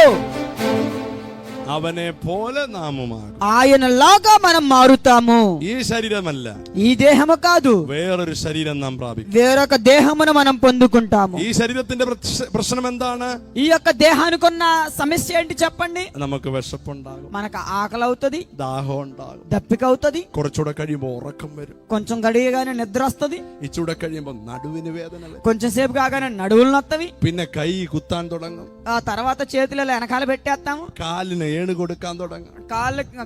അവനെ പോലെ നാമുമാകും. ఆయనలాగా మనం మారుతాము. ഈ ശരീരമല്ല, ఈ దేహము కాదు, വേറൊരു ശരീരം നാം പ്രാപിക്കും. వేరొక దేహమును మనం పొందుకుంటాము. ഈ ശരീരത്തിന്റെ പ്രശ്നം എന്താണ്? ఈ యొక్క దేహానికి ఉన్న సమస్య ఏంటి చెప్పండి? നമുക്ക് വിശപ്പുണ്ടാകും, మనకు ఆకలి అవుతుంది, ദാഹം ഉണ്ടാകും, దప్పిక అవుతుంది, കുറച്ചുകൂടെ കഴിയുമ്പോൾ ഉറക്കം വരും, కొంచెం గడియగానే నిద్ర వస్తుంది, ഇച്ചൂടെ കഴിയുമ്പോൾ നടുവിന് വേദന വരും, కొంచెం సేపు కాగానే నడువులు నొత్తవి, പിന്നെ കൈ കുത്താൻ തുടങ്ങും, ఆ తర్వాత చేతులలో వెనకాల పెట్టేస్తాము, കാലിന് ഏണ് കൊടുക്കാൻ തുടങ്ങും,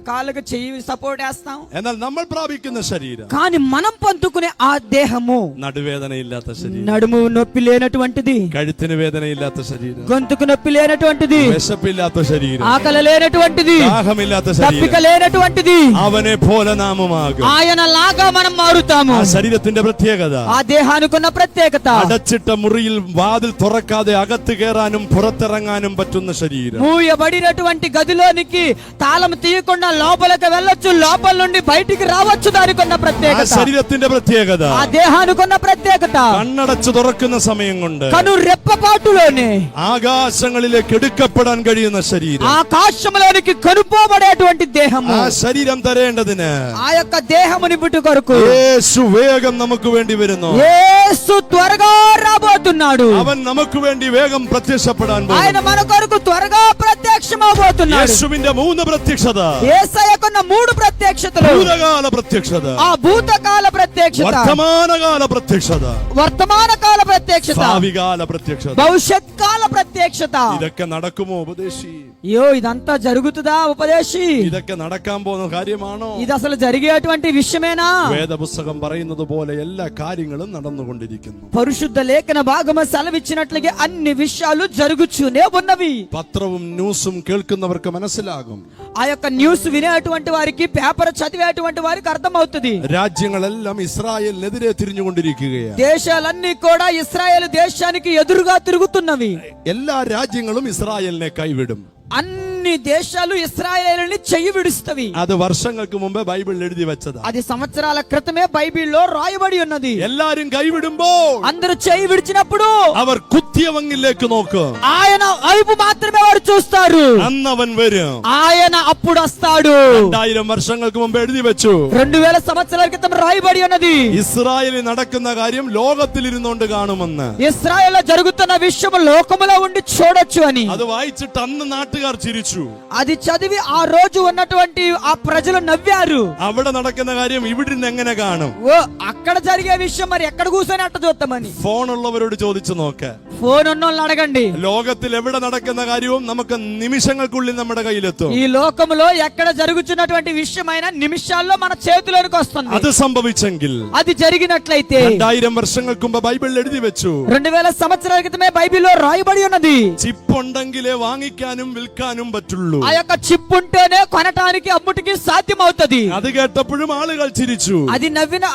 కాళ్ళకు చెయ్యి సపోర్ట్ వేస్తాం. എന്നാൽ നമ്മൾ പ്രാപിക്കുന്ന ശരീരം, కానీ మనం పొందుకునే ఆ దేహము നടുവേദനയില്ലാത്ത ശരീരം, నడుము నొప్పి లేనటువంటిది, കഴുത്തിന് വേദനയില്ലാത്ത ശരീരം, గొంతుకు నొప్పి లేనటువంటిది, വിശപ്പില്ലാത്ത ശരീരം, ఆకలి లేనటువంటిది, ദാഹമില്ലാത്ത దప్పిక ശരീരം, లేనటువంటిది. അവനെ പോലെ നാമുമാകും. ఆయన లాగా మనం మారుతాము. ആ ശരീരത്തിന്റെ പ്രത്യേകത, ఆ దేహానికున్న ప్రత్యేకత, അടച്ചിട്ട മുറിയിൽ വാതിൽ തുറക്കാതെ അകത്ത് കയറാനും പുറത്തിറങ്ങാനും പറ്റുന്ന ശരീരം. మూయబడినటువంటి గదిలో గదిలోనికి తాళం తీయకుండా లోపలికి వెళ్ళొచ్చు, లోపల నుండి బయటికి రావచ్చు. దానికి ఉన్న ആ ప్రత్యేకత, ശരീരത്തിന്റെ പ്രത്യേകത ఆ దేహానికి ఉన్న ప్రత్యేకత, കണ്ണടച്ചു തുറക്കുന്ന സമയം കൊണ്ട് కను రెప్పపాటులోనే ആകാശങ്ങളിലേക്ക് എടുക്കപ്പെടാൻ കഴിയുന്ന ശരീരം. ఆకాశంలోనికి కనుపోబడేటువంటి దేహము. ആ ശരീരം തരേണ്ടതിന് ఆ యొక్క దేహముని పుట్టు కొరకు യേശു വേഗം നമുക്ക് വേണ്ടി വരുന്നു. యేసు త్వరగా రాబోతున్నాడు. അവൻ നമുക്ക് വേണ്ടി വേഗം പ്രത്യക്ഷപ്പെടാൻ ఆయన പോകുന്നു. మన కొరకు త్వరగా ప్రత్యక్షమవబోతున్నాడు. യേശുവിന്റെ 3 പ്രത്യക്ഷത. యేసయ్యకున్న 3 ప్రత్యక్షతలు, ഭൂതകാല പ്രത്യക്ഷത, ఆ భూతకాల ప్రత్యక్షత, വർത്തമാനകാല പ്രത്യക്ഷത, వర్తమాన కాల ప్రత్యక్షత, ഭാവികാല പ്രത്യക്ഷത. భవిష్యత్ కాల ప్రత్యక్షత. ഇതൊക്കെ നടക്കുമോ ഉപദേശി? అయ్యో ఇదంతా జరుగుతుందా ఉపదేశి? ഇതൊക്കെ നടക്കാൻ പോകുന്ന കാര്യമാണോ? ఇది అసలు జరిగేటువంటి విషయమేనా? വേദപുസ്തകം പറയുന്നത് പോലെ എല്ലാ കാര്യങ്ങളും നടന്നുകൊണ്ടിരിക്കുന്നു. పరిశుద్ధ లేఖన భాగము సెలవిచ్చినట్లుగా అన్ని విషయాలు జరుగుతూనే ఉన్నవి. പത്രവും ന്യൂസും കേൾക്കുന്നവർക്ക് മനസ്സിലാകും. ఆ యొక్క న్యూస్ వినేటువంటి వారికి, పేపర్ చదివేటువంటి వారికి అర్థమవుతుంది. രാജ്യങ്ങളെല്ലാം ഇസ്രായേലിനെതിരെ തിരിഞ്ഞുകൊണ്ടിരിക്കുകയാണ്. దేశాలన్నీ కూడా ఇశ్రాయేలు దేశానికి ఎదురుగా తిరుగుతున్నవి. എല്ലാ രാജ്യങ്ങളും ഇസ്രായേലിനെ കൈവിടും. అన్ని దేశాలు ఇశ్రాయేలుని చెయ్యి విడుస్తవి. അത് വർഷങ്ങൾക്ക് മുമ്പേ ബൈബിളിൽ എഴുതി വെച്ചതാ. అది సంవత్సరాల క్రితమే బైబిల్లో రాయబడి ఉన్నది. എല്ലാരും കൈവിടുമ്പോൾ అందరూ చెయ్యి విడిచినప్పుడు അവർ കുത്തിയവങ്ങിലേക്ക് നോക്കും. ఆయన వైపు మాత్రమే వారు చూస్తారు. അന്നവൻ വരും. ఆయన అప్పుడు వస్తాడు. 2000 വർഷങ്ങൾക്ക് മുമ്പ് എഴുതി വെച്ചു. 2000 సంవత్సరాల క్రితం రాయబడి ఉన్నది. ഇസ്രായേലിൽ നടക്കുന്ന കാര്യം ലോകത്തിൽ ഇരുന്നുകൊണ്ട് കാണുമെന്ന്. ఇశ్రాయేల్లో జరుగుతున్న విషయం లోకములో ఉండి చూడొచ్చు అని. അത് വായിച്ചിട്ട് അന്ന് നാട്ടുകാർ ചിരിച്ചു. అది చదివి ఆ రోజు ఉన్నటువంటి ఆ ప్రజలు నవ్వారు. അവിടെ നടക്കുന്ന കാര്യം ഇവിടെ നിന്ന് എങ്ങനെ കാണും? ఓ అక్కడ జరిగే విషయం మరి ఎక్కడ కూర్చొని అట్ట చూద్దామని. ഫോൺ ഉള്ളവരോട് ചോദിച്ചു നോക്ക്. ఫోన్ ఉన్నోళ్ళని అడగండి. ലോകത്തിൽ എവിടെ നടക്കുന്ന കാര്യവും നമുക്ക് നിമിഷങ്ങൾക്കുള്ളിൽ നമ്മുടെ കയ്യിലെത്തും. ఈ లోకములో ఎక్కడ జరుగుతున్నటువంటి విషయమైన నిమిషాల్లో మన చేతిలోనికి వస్తుంది. അത് സംഭവിച്ചെങ്കിൽ అది జరిగినట్లయితే 2000 വർഷങ്ങൾക്ക് മുമ്പ് ബൈബിളിൽ എഴുതി വെച്ചു. 2000 సంవత్సరాల క్రితమే బైబిల్లో రాయబడి ఉన్నది. ചിപ്പ് ഉണ്ടെങ്കിലേ വാങ്ങിക്കാനും വിൽക്കാനും പറ്റുള്ളൂ. ఆ యొక్క చిప్ ఉంటేనే కొనటానికి అమ్ముటికి సాధ్యం అవుతుంది. അത് കേട്ടപ്പോഴും ആളുകൾ ചിരിച്ചു.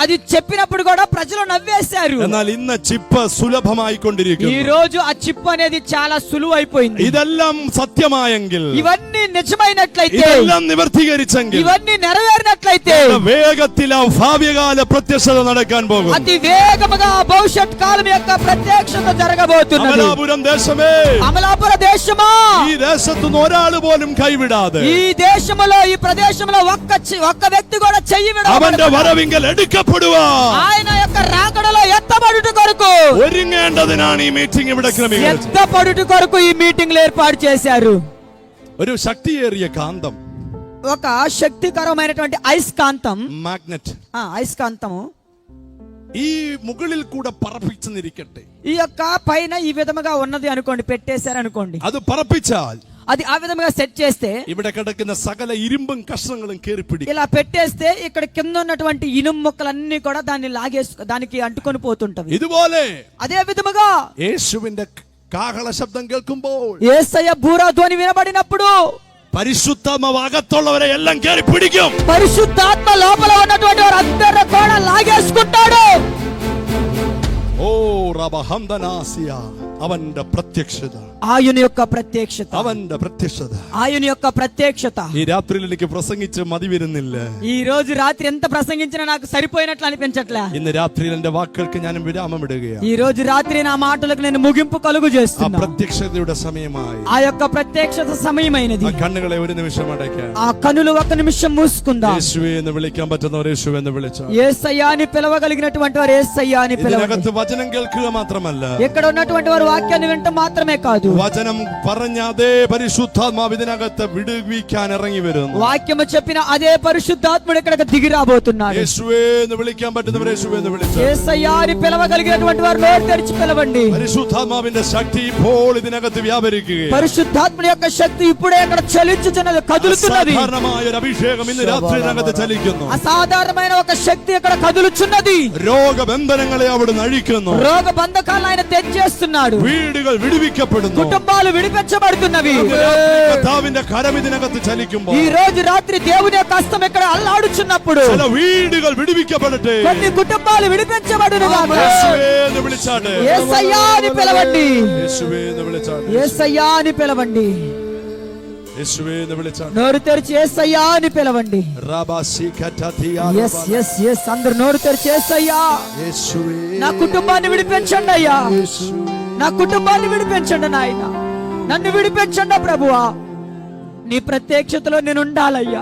అది చెప్పినప్పుడు కూడా ప్రజలు నవ్వేశారు. എന്നാൽ ഇന്ന് ചിപ്പ് സുലഭമായി ఈ കൊണ്ടിരിക്കുന്നു. రోజు ఆ చిప్ అనేది చాలా సులువైపోయింది. ഇതെല്ലാം സത്യമായെങ്കിൽ, ఇవన్నీ నిజమైనట్లయితే, ഇതെല്ലാം നിവർത്തീകരിച്ചെങ്കിൽ ఇవన్నీ నెరవేరినట్లయితే വേഗത്തിൽ ആ ഭാവ്യകാല പ്രത്യക്ഷത നടക്കാൻ പോകും. అతి వేగముగా భవిష్యత్ కాలం యొక్క ప్రత్యక్షత జరగబోతున్నది. അമലാപുരം ദേശമേ, అమలాపుర దేశమా, ഈ ദേശത്തുനിന്ന് ഒരാൾ പോലും കൈവിടാതെ ఈ దేశములో, ఈ ప్రదేశంలో ఒక్క వ్యక్తి కూడా చెయ్యి അവന്റെ విడవబడదు. വരവിങ്കൽ എടുക്കപ്പെടുവാ. ఆయన యొక్క రాకడలో ఎత్తబడుట కొరకు, ഒരുങ്ങേണ്ടതിനാണ് ഈ മീറ്റിംഗ് ഇവിടെ ക്രമീകരിച്ചത്. ఎత్తబడుట కొరకు ఈ మీటింగ్లు ఏర్పాటు చేశారు. ഒരു ശക്തിയേറിയ കാന്തം, ఒక శక్తికరమైనటువంటి అయస్కాంతం, മാഗ്നറ്റ്, అయస్కాంతము ഈ മുകളിൽ കൂടെ പറപ്പിച്ചെന്നിരിക്കട്ടെ. ఈ యొక్క పైన ఈ విధముగా ఉన్నది అనుకోండి, పెట్టేశారు అనుకోండి. അത് പറപ്പിച്ചാൽ అది ఆ విధముగా సెట్ చేస్తే, ഇവിടെ കിടക്കുന്ന സകല ഇരുമ്പും കഷ്ണങ്ങളും കേറിപ്പിടിക്കും. ఇలా పెట్టేస్తే ఇక్కడ కింద ఉన్నటువంటి ఇనుము ముక్కలన్నీ కూడా దానికి అంటుకొని పోతుంటవి. ഇതുപോലെ అదే విధముగా യേശുവിന്റെ കാഹള ശബ്ദം കേൾക്കുമ്പോൾ, యేసయ్య బూర ధ్వని వినబడినప్పుడు പരിശുദ്ധാത്മാവ് അകത്തുള്ളവരെ എല്ലാം കേറി പിടിക്കും. పరిశుద్ధాత్మ లోపల ఉన్నటువంటి వారందరూ కూడా లాగేసుకుంటాడు. ഓ റബഹംദനാസിയ, അവന്റെ പ്രത്യക്ഷത, ఆయన యొక్క ప్రత్యక్షత, അവന്റെ പ്രത്യക്ഷത. ఆయన యొక్క ప్రత్యక్షత. ഈ രാത്രിയിൽ എനിക്ക് പ്രസംഗിച്ച് മതി വരുന്നില്ല. ఈ రోజు రాత్రి ఎంత ప్రసంగించినా నాకు సరిపోయినట్లు అనిపించట్లే. ഇന്ന് രാത്രിയിൽ എന്റെ വാക്കുകൾക്ക് ഞാൻ വിരാമം ഇടുകയാണ്. ఈ రోజు రాత్రి నా మాటలకు నేను ముగింపు కలుగు ആ చేస్తున్నా. പ്രത്യക്ഷതയുടെ സമയമായി. ఆ యొక్క ప్రత్యక్షత సమయమైనది. ആ കണ്ണുകളെ ഒരു നിമിഷം അടയ്ക്കാം. ఆ కనులు ఒక నిమిషం మూసుకుందాం. യേശുവേ എന്ന് വിളിക്കാൻ പറ്റുന്നവർ യേശുവേ എന്ന് വിളിച്ചാൽ, యేసయ్యా అని పిలవగలిగినటువంటి వారు యేసయ్యా అని పిలవండి. ഇതിനകത്ത് വചനം കേൾക്കുക മാത്രമല്ല, ఇక్కడ ఉన్నటువంటి వారు వాక్యాన్ని వినటం మాత్రమే కాదు, വചനം പറഞ്ഞ അതേ പരിശുദ്ധാത്മാവ് ഇതിനകത്ത് വിടുവിക്കാൻ ഇറങ്ങി വരുന്നു. వాక్యము చెప్పిన అదే పరిశుద్ధాత్ముడు ఇక్కడికి దిగి రాబోతున్నాడు. യേശുവേ എന്ന് വിളിക്കാൻ പറ്റുന്നവർ യേശുവേ എന്ന് വിളിച്ചാൽ, యేసయ్యా అని పిలవగలిగినటువంటి వారు నోరు తెరిచి పిలవండి. പരിശുദ്ധാത്മാവിന്റെ ശക്തി ഇപ്പോൾ ഇതിനകത്ത് വ്യാപരിക്കുകയാണ്. పరిశుద్ధాత్ముడి యొక్క శక్తి ఇప్పుడే ఇక్కడ చలించుచున్నది, కదులుతున్నది. അസാധാരണമായ ഒരു അഭിഷേകം ഇന്ന് രാത്രി ഇതിനകത്ത് ചലിക്കുന്നു. అసాధారణమైన ఒక శక్తి ఇక్కడ కదులుచున్నది. രോഗബന്ധനങ്ങളെ അവിടുന്ന് അഴിക്കുന്നു. రోగ బంధకాలను ఆయన తెచ్చేస్తున్నాడు. വീടുകൾ വിടുവിക്കപ്പെടുന്നു. కుటుంబాలు విడిపించబడుతున్నవి. കർത്താവിന്റെ കരം ഇതിനകത്ത് ചലിക്കുമ്പോൾ, ఈ రోజు రాత్రి దేవుని యొక్క హస్తం ఇక్కడ అల్లాడుచున్నప్పుడు ചില വീടുകൾ വിടുവിക്കപ്പെടട്ടെ. కొన్ని కుటుంబాలు విడిపించబడును గాక. യേശുവേ എന്ന് വിളിച്ചാട്ടെ. యేసయ్యా అని పిలవండి. യേശുവേ എന്ന് വിളിച്ചാട്ടെ. యేసయ్యా అని పిలవండి. యేసువే എന്ന് വിളിച്ചാണ്. నోరు తెరిచి యేసయ్యా అని పిలవండి. Yes, yes, yes. అందరూ నోరు తెరిచి యేసయ్యా, యేసువే నా కుటుంబాన్ని విడిపించండి అయ్యా, నా కుటుంబాన్ని విడిపించండి నాయన, నన్ను విడిపించండి ప్రభువా, నీ ప్రత్యక్షతలో నేను ఉండాలయ్యా.